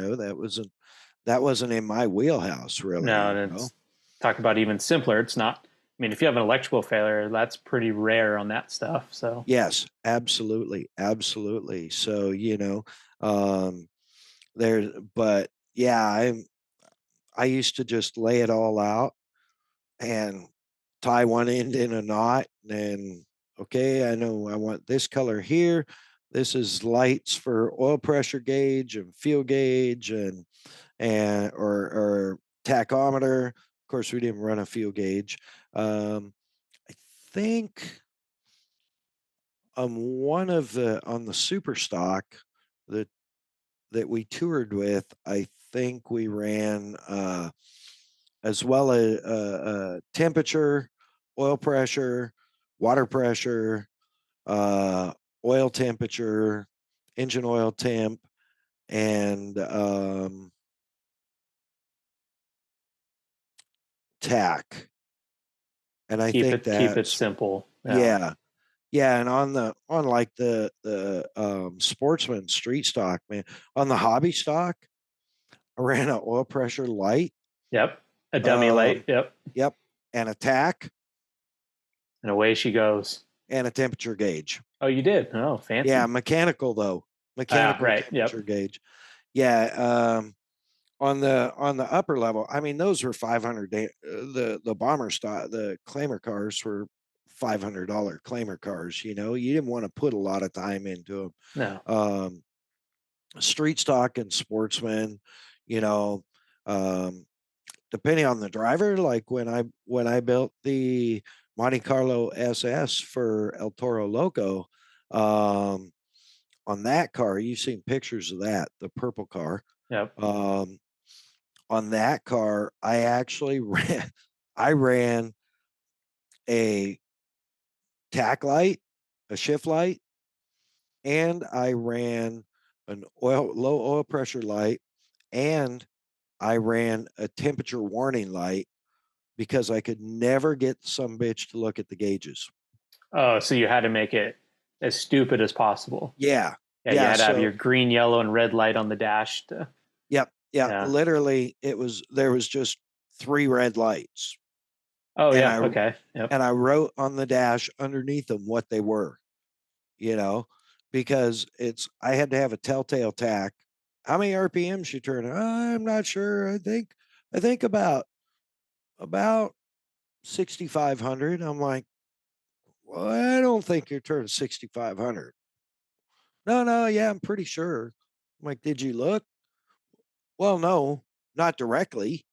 that wasn't in my wheelhouse really. No, and it's talk about even simpler. It's not, I mean, if you have an electrical failure, that's pretty rare on that stuff. So yes, absolutely. So, but yeah, I used to just lay it all out and tie one end in a knot and okay, I know I want this color here. This is lights for oil pressure gauge and fuel gauge and or tachometer. Of course, we didn't run a fuel gauge. I think on on the super stock that we toured with, I think we ran as well as temperature, oil pressure, water pressure, oil temperature, engine oil temp, and tack. And I think keep it simple. Yeah. And on like the sportsman street stock, man, on the hobby stock, I ran an oil pressure light. Yep. A dummy light. Yep. And a tack. And away she goes. And a temperature gauge. Oh, you did? Oh, fancy. Yeah, mechanical though. Mechanical right. temperature gauge. Yeah. On the upper level, I mean, those were $500. The bomber stock, the claimer cars were $500 claimer cars. You didn't want to put a lot of time into them. No. Street stock and sportsman, depending on the driver, like when I built the Monte Carlo SS for El Toro Loco, on that car, you've seen pictures of that, the purple car. Yep. On that car, I actually ran a tack light, a shift light, and I ran an low oil pressure light, and I ran a temperature warning light because I could never get some bitch to look at the gauges. Oh, so you had to make it as stupid as possible. Yeah. You had to have your green, yellow, and red light on the dash. Yep. Yeah. Literally, there was just 3 red lights. Oh, yeah. Okay. Yep. And I wrote on the dash underneath them what they were, because I had to have a telltale tack. How many RPMs you turn? I'm not sure. I think about 6,500. I'm like, well, I don't think you're turning 6,500. No. Yeah, I'm pretty sure. I'm like, did you look? Well, no, not directly.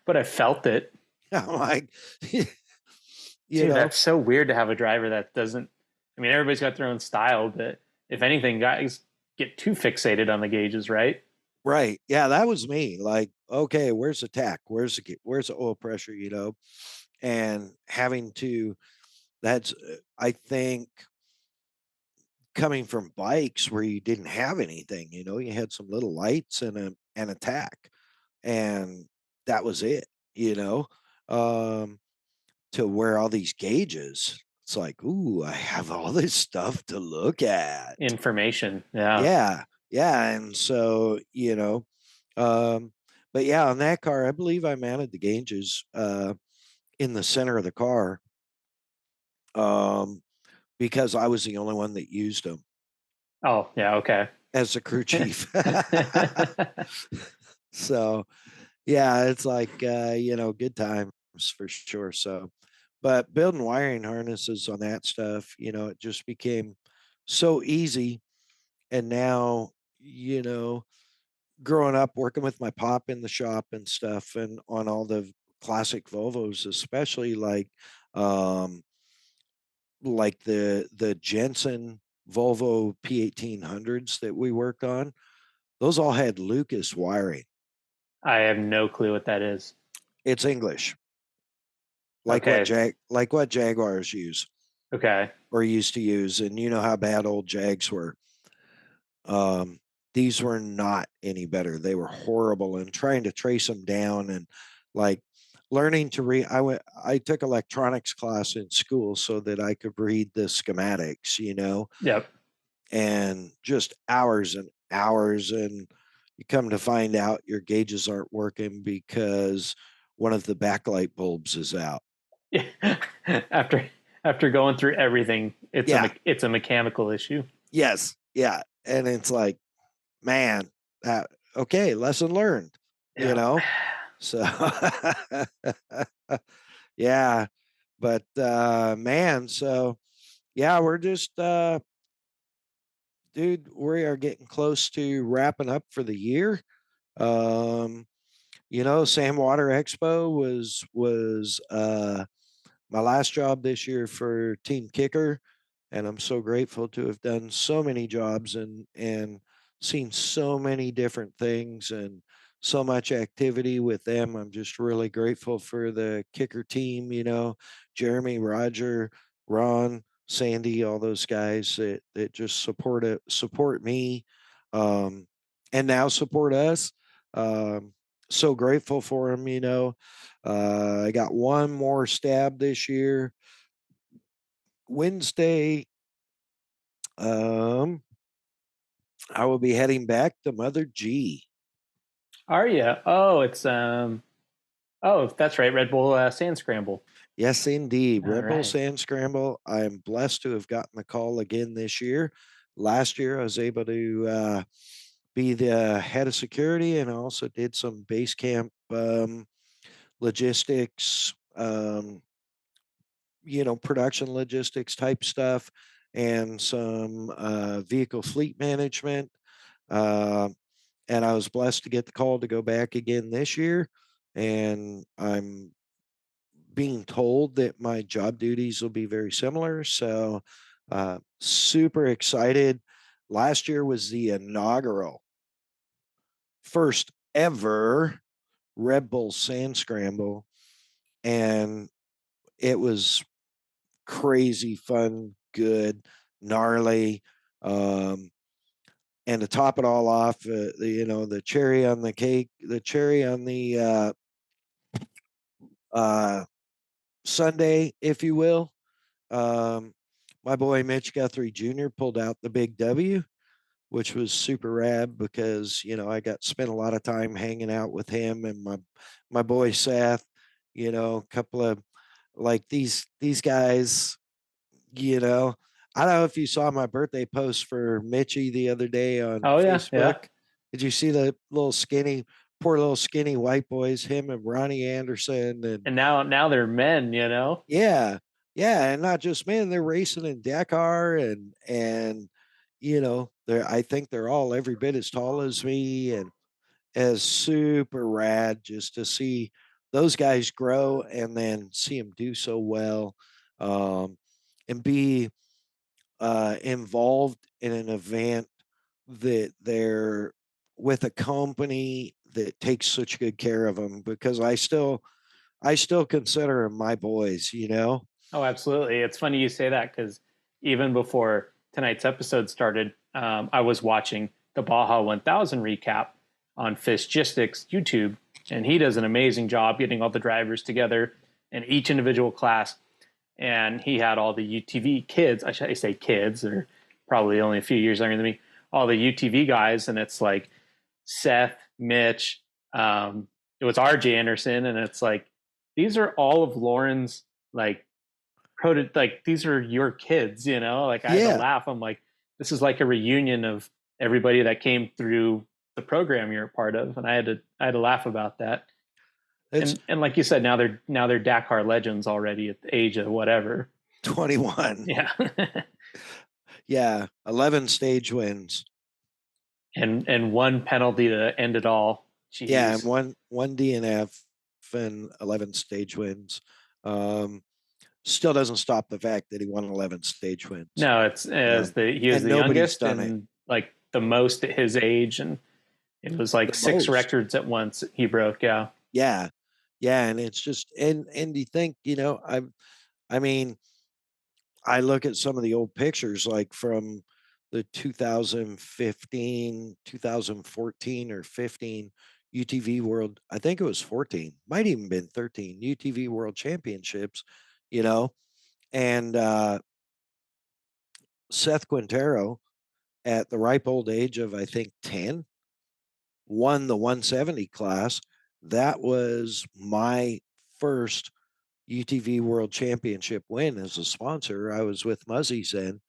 But I felt it. I'm like, Dude, that's so weird to have a driver that doesn't. I mean, everybody's got their own style, but if anything, guys get too fixated on the gauges, right? Right. Yeah, that was me. Like, okay, where's the tack? Where's the oil pressure, And having to that's I think coming from bikes where you didn't have anything, you had some little lights and a tack, and that was it, you know. Um to where all these gauges, it's like, ooh, I have all this stuff to look at. Information. Yeah. Yeah. Yeah. And so, um, but yeah, on that car, I believe I mounted the gauges in the center of the car um, because I was the only one that used them Oh, yeah. Okay. as the crew chief. So, yeah, it's like, good times for sure. So, but building wiring harnesses on that stuff, it just became so easy. And now, growing up working with my pop in the shop and stuff and on all the classic Volvos, especially um like the Jensen Volvo P1800s that we worked on, those all had Lucas wiring. I have no clue what that is. It's English. Okay. Like what Jaguars use Okay. or used to use, and you know how bad old Jags were. Um, these were not any better. They were horrible, and trying to trace them down and like learning to read. I took electronics class in school so that I could read the schematics, Yep. and just hours and hours. And you come to find out your gauges aren't working because one of the backlight bulbs is out. Yeah. after after going through everything, Yeah. it's a mechanical issue. Yes. Yeah. And it's like, man, okay, lesson learned, Yeah. So, yeah, but man, so yeah, we're just dude, we are getting close to wrapping up for the year. Um, Sam Water Expo was my last job this year for Team Kicker, and I'm so grateful to have done so many jobs and seen so many different things and so much activity with them. I'm just really grateful for the Kicker team, Jeremy, Roger, Ron, Sandy, all those guys that just support me, um, and now support us. Um, so grateful for them, I got one more stab this year. Wednesday, um, I will be heading back to Mother G. Are you? Oh, it's oh, that's right. Red Bull Sand Scramble. Yes, indeed. All Red Bull right. Sand Scramble. I am blessed to have gotten the call again this year. Last year, I was able to be the head of security, and I also did some base camp logistics, production logistics type stuff, and some vehicle fleet management. Uh, and I was blessed to get the call to go back again this year. And I'm being told that my job duties will be very similar. So, super excited. Last year was the inaugural first ever Red Bull Sand Scramble. And it was crazy fun, good, gnarly. Um, and to top it all off, the cherry on the cake, the cherry on the uh, Sunday, if you will. Um, my boy Mitch Guthrie Jr. pulled out the big W, which was super rad because I got spent a lot of time hanging out with him and my boy Seth. A couple of like these guys. You know, I don't know if you saw my birthday post for Mitchie the other day on Oh yeah, Facebook. yeah. Did you see the poor little skinny white boys, him and Ronnie Anderson, and And now they're men, yeah, yeah, and not just men, they're racing in Dakar and I think they're all every bit as tall as me and as super rad just to see those guys grow and then see them do so well, and be involved in an event that they're with a company that takes such good care of them, because I still consider them my boys, you know? Oh, absolutely. It's funny you say that because even before tonight's episode started, I was watching the Baja 1000 recap on Fishgistics YouTube, and he does an amazing job getting all the drivers together in each individual class. And he had all the UTV kids. I should say kids, they're probably only a few years younger than me. All the UTV guys, and it's like Seth, Mitch, it was RJ Anderson, and it's like these are all of Lauren's like like these are your kids, you know? Like I had to Yeah. laugh. I'm like, this is like a reunion of everybody that came through the program you're a part of, and I had to laugh about that. It's And like you said, now they're Dakar legends already at the age of whatever. 21. Yeah. Yeah. 11 stage wins. And one penalty to end it all. Jeez. Yeah. And one DNF and 11 stage wins. Still doesn't stop the fact that he won 11 stage wins. No, it's as he was and the nobody's youngest done and it. like the most at his age, and it was like The 6 most. records at once he broke. Yeah. Yeah. Yeah. And it's just, and you think, you know, I mean, I look at some of the old pictures, like from the 2015, 2014 or 15 UTV World. I think it was 14, might even been 13 UTV World Championships, you know, and Seth Quintero at the ripe old age of, I think, 10, won the 170 class. That was my first UTV World Championship win as a sponsor. I was with Muzzies then,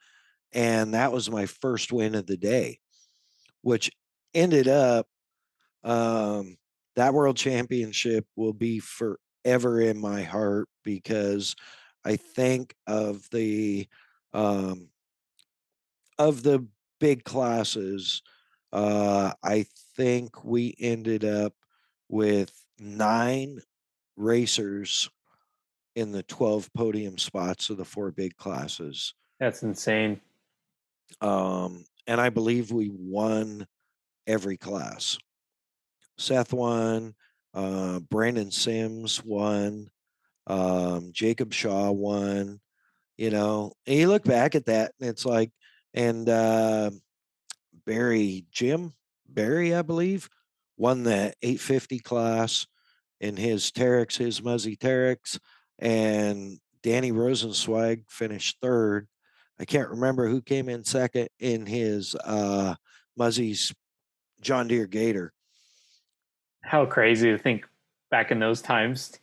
and that was my first win of the day, which ended up that World Championship will be forever in my heart, because I think of the big classes, I think we ended up with 9 racers in the 12 podium spots of the 4 big classes. That's insane. And I believe we won every class. Seth won, Brandon Sims won, Jacob Shaw won, you know, and you look back at that and it's like, and Jim Barry, I believe, won the 850 class in his Terex, his Muzzy Terex, and Danny Rosenzweig finished third. I can't remember who came in second in his Muzzy's John Deere Gator. How crazy to think back in those times.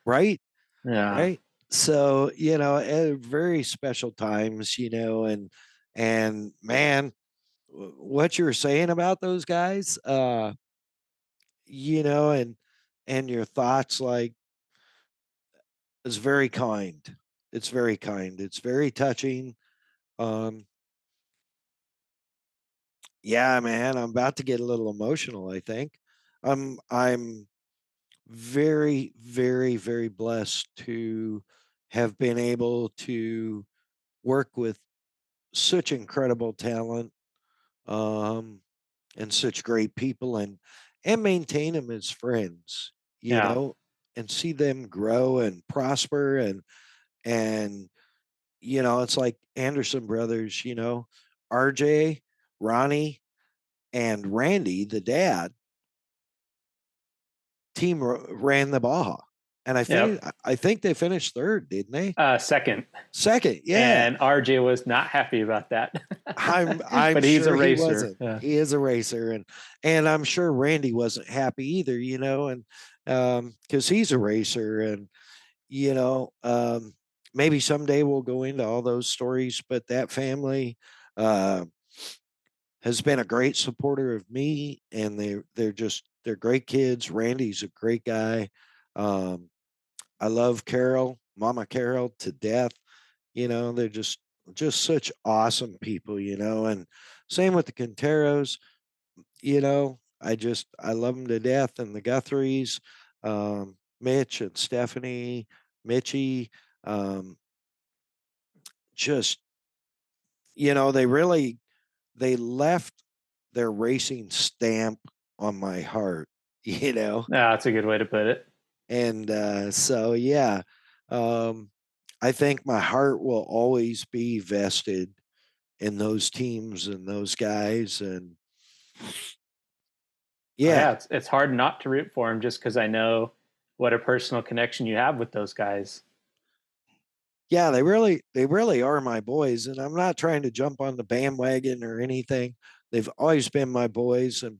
Right? Yeah. Right. So, you know, very special times, you know, and man, what you're saying about those guys, you know, and your thoughts, like, is very kind. It's very kind. It's very touching. Um, yeah, man, I'm about to get a little emotional, I think. I'm very, very, very blessed to have been able to work with such incredible talent, um, and such great people, and maintain them as friends, you Yeah. know, and see them grow and prosper, and you know, it's like Anderson brothers, you know, RJ, Ronnie, and Randy, the dad, team ran the Baja. And Yep. I think they finished third, didn't they? Second. Second, yeah. And RJ was not happy about that. I'm but he's sure a he racer. wasn't. Yeah. He is a racer, and I'm sure Randy wasn't happy either, you know, and because he's a racer, and you know, maybe someday we'll go into all those stories, but that family has been a great supporter of me, and they're great kids. Randy's a great guy. I love Carol, Mama Carol, to death. You know, they're just such awesome people, you know, and same with the Quinteros, you know, I love them to death, and the Guthries, Mitch and Stephanie, Mitchie, um, just they left their racing stamp on my heart, Yeah, that's a good way to put it. and so yeah, um, I think my heart will always be vested in those teams and those guys, and Oh, yeah, yeah, it's hard not to root for him just because I know what a personal connection you have with those guys. yeah, they really are my boys, and I'm not trying to jump on the bandwagon or anything. They've always been my boys, and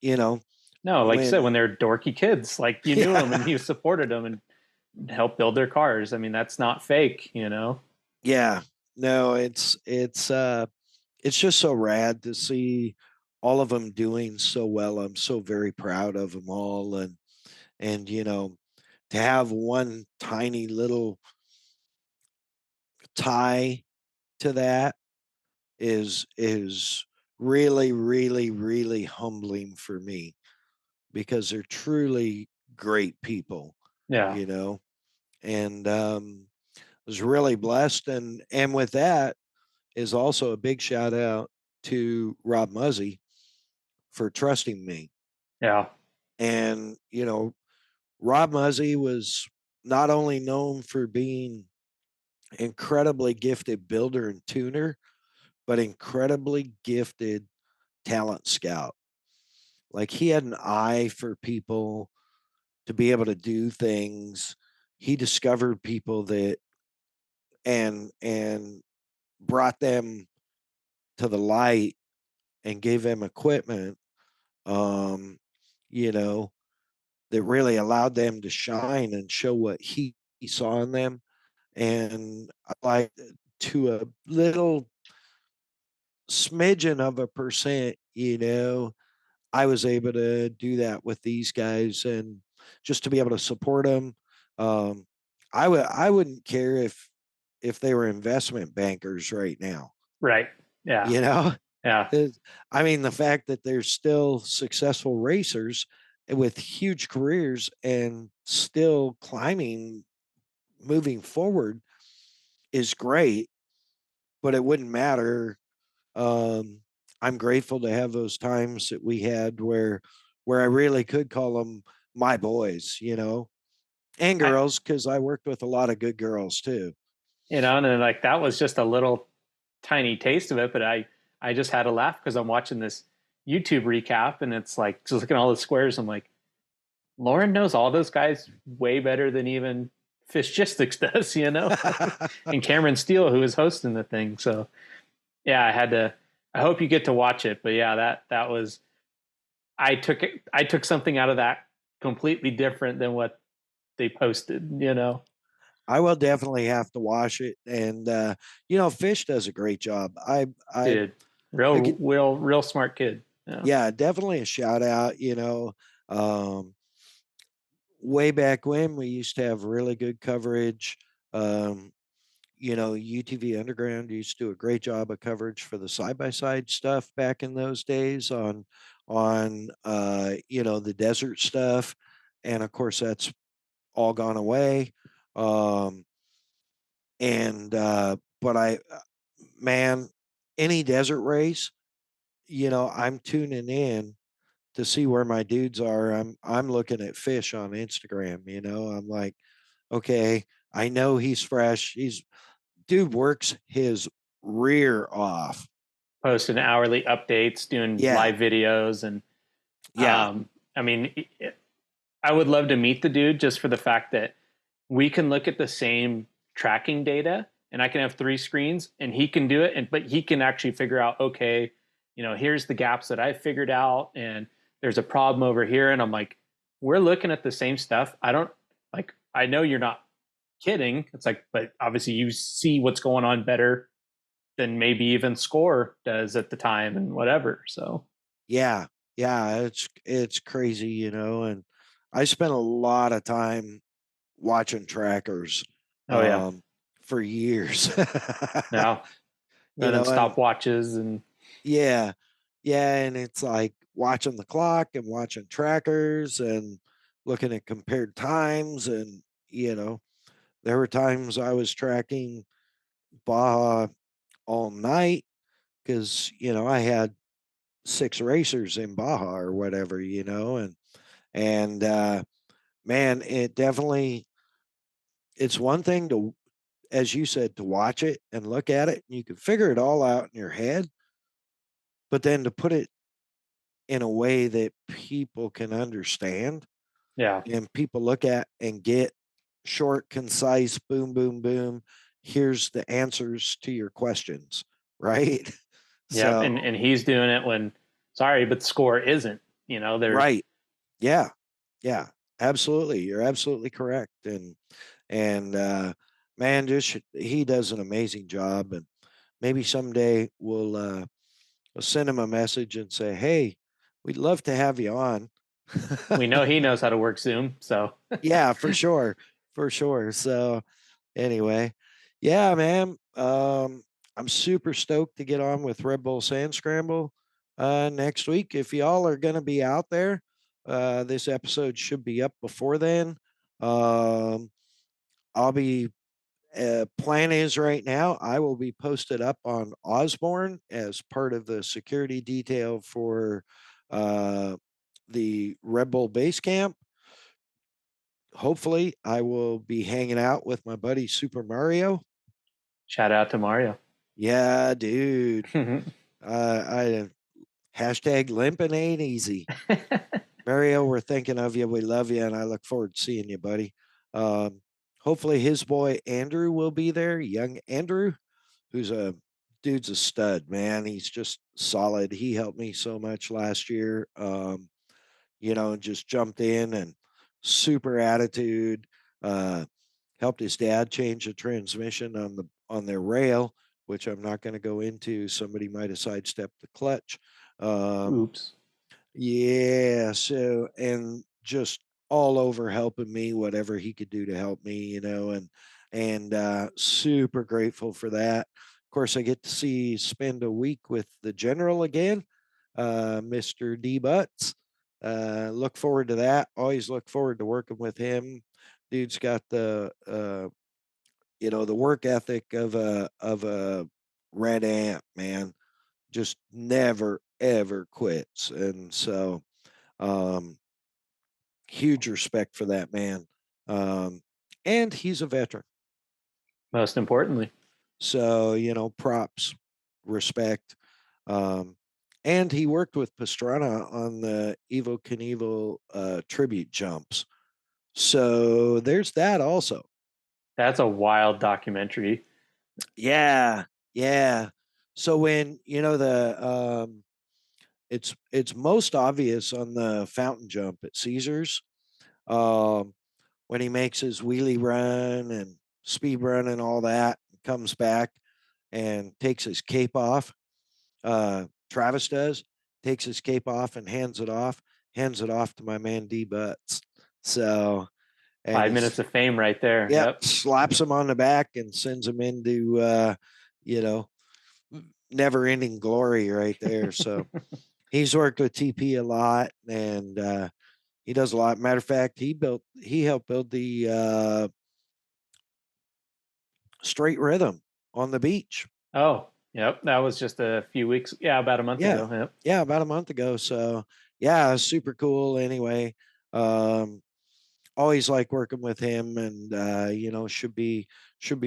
you know No, like you said, when when they're dorky kids, like you knew them and yeah you supported them and helped build their cars. I mean, that's not fake, you know? yeah no it's just so rad to see all of them doing so well. I'm so very proud of them all, and to have one tiny little tie to that is really really really humbling for me, because they're truly great people, Yeah. you know and was really blessed, and with that is also a big shout out to Rob Muzzy for trusting me. Yeah. And Rob Muzzy was not only known for being incredibly gifted builder and tuner, but incredibly gifted talent scout. Like, he had an eye for people to be able to do things. He discovered people that and brought them to the light and gave them equipment, um, you know, that really allowed them to shine and show what he saw in them. And like, to a little smidgen of a percent, I was able to do that with these guys, and just to be able to support them. Um, I wouldn't care if they were investment bankers right now. Right. Yeah. You know, Yeah. I mean, the fact that they're still successful racers with huge careers and still climbing, moving forward, is great, but it wouldn't matter. Um, I'm grateful to have those times that we had where I really could call them my boys, and I, girls, because I worked with a lot of good girls too. and then like that was just a little tiny taste of it, but I just had a laugh because I'm watching this YouTube recap and it's like just looking at all the squares. I'm like, Lauren knows all those guys way better than even Fishgistics does, you know? And Cameron Steele, who is hosting the thing. So yeah, I had to. I hope you get to watch it. But yeah, that was. I took something out of that completely different than what they posted. You know, I will definitely have to watch it, and Fish does a great job. I dude, real smart kid. Yeah. yeah, definitely a shout out. Um, way back when we used to have really good coverage. Um, UTV Underground used to do a great job of coverage for the side by side stuff back in those days on the desert stuff, and of course that's all gone away. Um, and but man, any desert race, I'm tuning in to see where my dudes are. I'm looking at Fish on Instagram. I'm like, okay, I know he's fresh. He's dude works his rear off. Posting hourly updates, doing Yeah, live videos, and yeah, I mean, I would love to meet the dude just for the fact that we can look at the same tracking data and I can have three screens and he can do it. But he can actually figure out, okay, here's the gaps that I figured out and there's a problem over here. And I'm like, we're looking at the same stuff. I know you're not kidding. It's like, but obviously you see what's going on better than maybe even Score does at the time and whatever. So yeah, yeah. It's crazy, and I spent a lot of time watching trackers oh yeah. um, for years. Now running And stopwatches and yeah, yeah, and it's like watching the clock and watching trackers and looking at compared times, and there were times I was tracking Baja all night because, I had 6 racers in Baja or whatever, and man, it's one thing to, as you said, to watch it and look at it, and you can figure it all out in your head, but then to put it in a way that people can understand Yeah. and people look at and get short, concise, boom, boom, boom. Here's the answers to your questions, right? Yeah. So, And he's doing it when, sorry, but the score isn't, there's, right. Yeah. Yeah. Absolutely. You're absolutely correct. And man, just he does an amazing job. And maybe someday we'll send him a message and say, hey, we'd love to have you on. we know he knows how to work Zoom. So Yeah, for sure. For sure. So anyway, yeah, man. I'm super stoked to get on with Red Bull Sand Scramble next week. If y'all are going to be out there, this episode should be up before then. Um, I'll be. Plan is right now, I will be posted up on Osborne as part of the security detail for the Red Bull base camp. Hopefully, I will be hanging out with my buddy Super Mario. shout out to Mario. Yeah, dude. I hashtag limping ain't easy. Mario, we're thinking of you. We love you, and I look forward to seeing you, buddy. Hopefully, his boy Andrew will be there. Young Andrew, who's a dude's a stud, man. He's just solid. He helped me so much last year. Just jumped in and super attitude. Uh, Helped his dad change the transmission on their rail, which I'm not going to go into. Somebody might have sidestepped the clutch. Oops. Yeah, so and just all over helping me, whatever he could do to help me, and super grateful for that. Of course, I get to spend a week with the general again, Mr. D Butts. Look forward to that. Always look forward to working with him. Dude's got the work ethic of a red ant, man. Just never ever quits, and so um, huge respect for that man. Um, and he's a veteran, Most importantly. so props, respect. Um, and he worked with Pastrana on the Evo Knievel tribute jumps. So there's that also. That's a wild documentary. Yeah, yeah. So when it's most obvious on the fountain jump at Caesars, um, when he makes his wheelie run and speed run and all that, comes back and takes his cape off. Travis takes his cape off and hands it off to my man D Butts. So, and 5 minutes of fame right there. yep, Yep. slaps him on the back and sends him into, you know, never ending glory right there. So he's worked with TP a lot, and he does a lot. Matter of fact, he helped build the straight rhythm on the beach. Oh, yep. That was just a few weeks. Yeah, about a month Yeah. ago. Yep. Yeah, about a month ago. So yeah, super cool. Anyway, um, always like working with him, and should be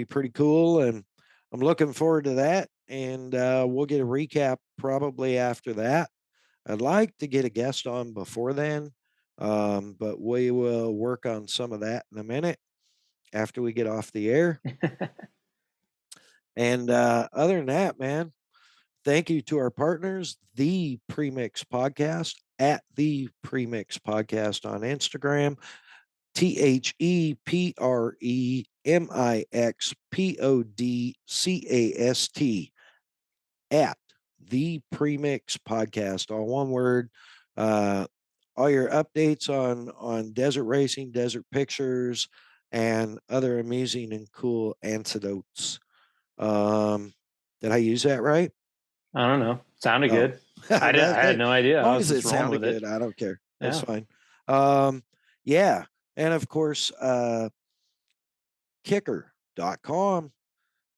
pretty cool. And I'm looking forward to that. And we'll get a recap probably after that. I'd like to get a guest on before then, but we will work on some of that in a minute after we get off the air. And other than that, man, thank you to our partners, the Premix Podcast at the Premix Podcast on Instagram, ThePremixPodcast at the Premix Podcast, all one word. Uh, all your updates on desert racing, desert pictures, and other amusing and cool anecdotes. Did I use that right? I don't know. Sounded Oh, good. I didn't. I had no idea. as I long was as it just rolling sounded with good, it. I don't care. That's Yeah. fine. Yeah. And of course, kicker.com.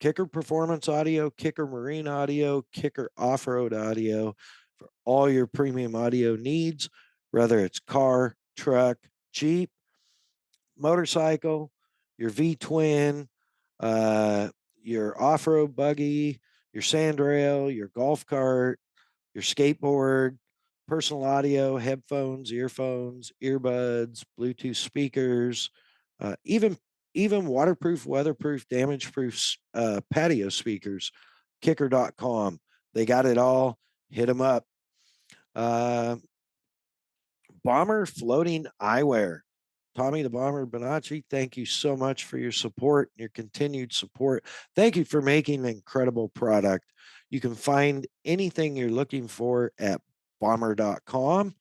Kicker Performance Audio, Kicker Marine Audio, Kicker Off-Road Audio for all your premium audio needs, whether it's car, truck, Jeep, motorcycle, your V-twin, your off-road buggy, your sandrail, your golf cart, your skateboard, personal audio, headphones, earphones, earbuds, Bluetooth speakers, even waterproof, weatherproof, damage-proof patio speakers. Kicker.com. They got it all. Hit them up. Bomber Floating Eyewear. Tommy the Bomber Bonacci, thank you so much for your support, your continued support. Thank you for making an incredible product. You can find anything you're looking for at bomber.com.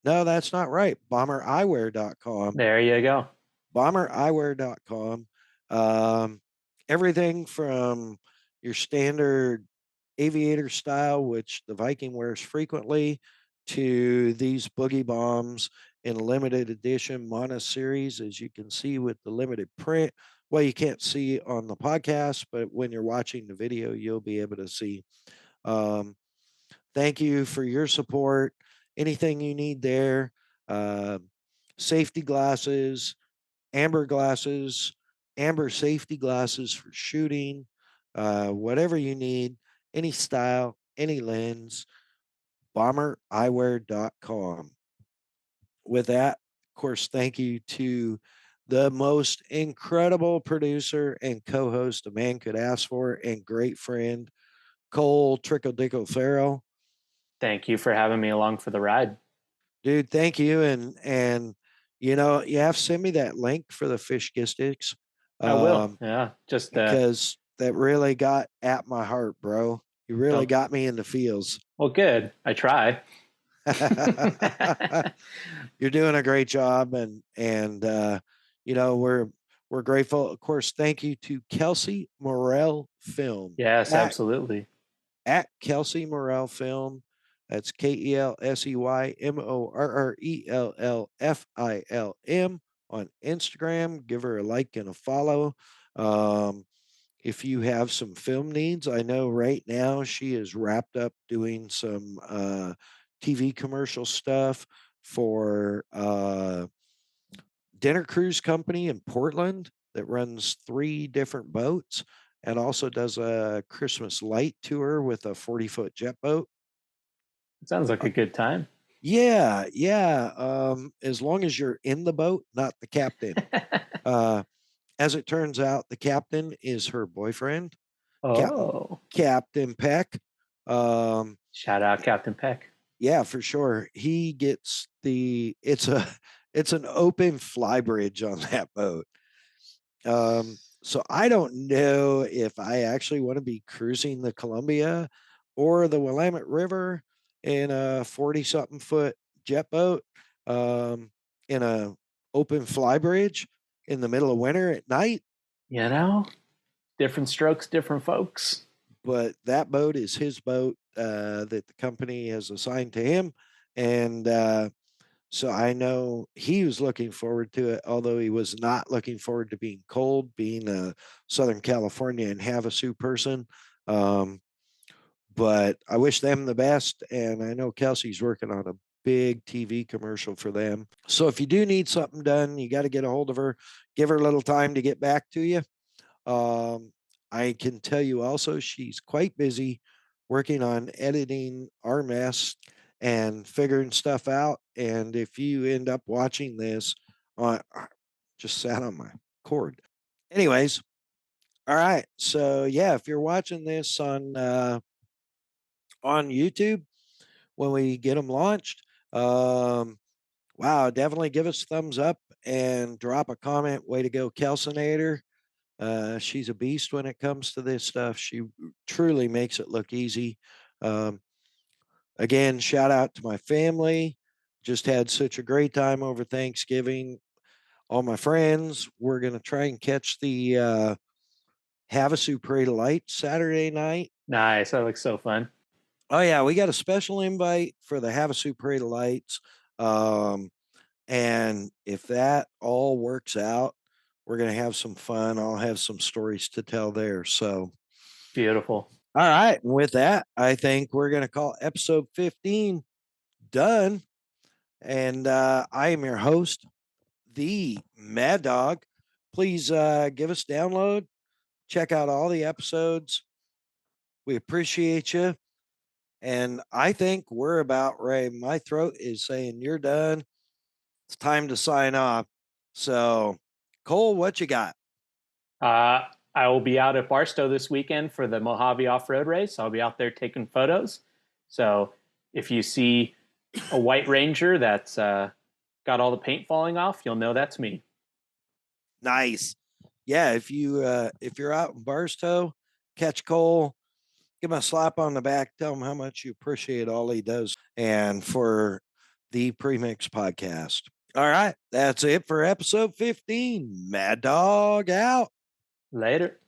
No, that's not right. Bombereyewear.com. There you go. Bombereyewear.com. Everything from your standard aviator style, which the Viking wears frequently, to these boogie bombs in limited edition mono series, as you can see with the limited print. Well, you can't see on the podcast, but when you're watching the video, you'll be able to see. Thank you for your support. Anything you need there, safety glasses, amber glasses, amber safety glasses for shooting, whatever you need, any style, any lens, bombereyewear.com. With that, of course, thank you to the most incredible producer and co-host a man could ask for and great friend, Cole Trickle Dickle Farrell. Thank you for having me along for the ride. Dude, thank you. And you have to send me that link for the fish sticks. I will. Yeah. Just because that really got at my heart, bro. You really got me in the feels. Well, good. I try. You're doing a great job, and we're grateful. Of course, thank you to Kelsey Morrell Film. Yes, absolutely. At Kelsey Morrell Film. That's KELSEYMORRELLFILM on Instagram. Give her a like and a follow. If you have some film needs, I know right now she is wrapped up doing some TV commercial stuff for Dinner Cruise Company in Portland that runs 3 different boats and also does a Christmas light tour with a 40-foot jet boat. It sounds like a good time. Yeah. As long as you're in the boat, not the captain. As it turns out, the captain is her boyfriend. Oh. Captain Peck. Shout out Captain Peck. Yeah, for sure. He gets it's an open fly bridge on that boat. So I don't know if I actually want to be cruising the Columbia or the Willamette River in a 40-something foot jet boat in a open fly bridge in the middle of winter at night. Different strokes, different folks. But that boat is his boat that the company has assigned to him. And so I know he was looking forward to it, although he was not looking forward to being cold, being a Southern California and Havasu person. But I wish them the best. And I know Kelsey's working on a big TV commercial for them. So if you do need something done, you got to get a hold of her, give her a little time to get back to you. I can tell you also she's quite busy working on editing our mess and figuring stuff out. And if you end up watching this, just sat on my cord. Anyways, all right. So yeah, if you're watching this on YouTube when we get them launched, wow, definitely give us a thumbs up and drop a comment. Way to go, Kelsinator. She's a beast when it comes to this stuff. She truly makes it look easy. Again, shout out to my family. Just had such a great time over Thanksgiving. All my friends, we're going to try and catch the Havasu Parade of Lights Saturday night. Nice. That looks so fun. Oh, yeah. We got a special invite for the Havasu Parade of Lights. And if that all works out, We're going to have some fun. I'll have some stories to tell there. So, Beautiful. all right. And with that, I think we're going to call episode 15 done. And I am your host, the Mad Dog. Please give us download. Check out all the episodes. We appreciate you. And I think we're about ready. My throat is saying you're done. It's time to sign off. So, Cole, what you got? I will be out at Barstow this weekend for the Mojave Off-Road Race. I'll be out there taking photos. So if you see a white Ranger that's got all the paint falling off, you'll know that's me. Nice. Yeah, if you're out in Barstow, catch Cole, give him a slap on the back, tell him how much you appreciate all he does, and for the Premix podcast. All right, that's it for episode 15. Mad Dog out. Later.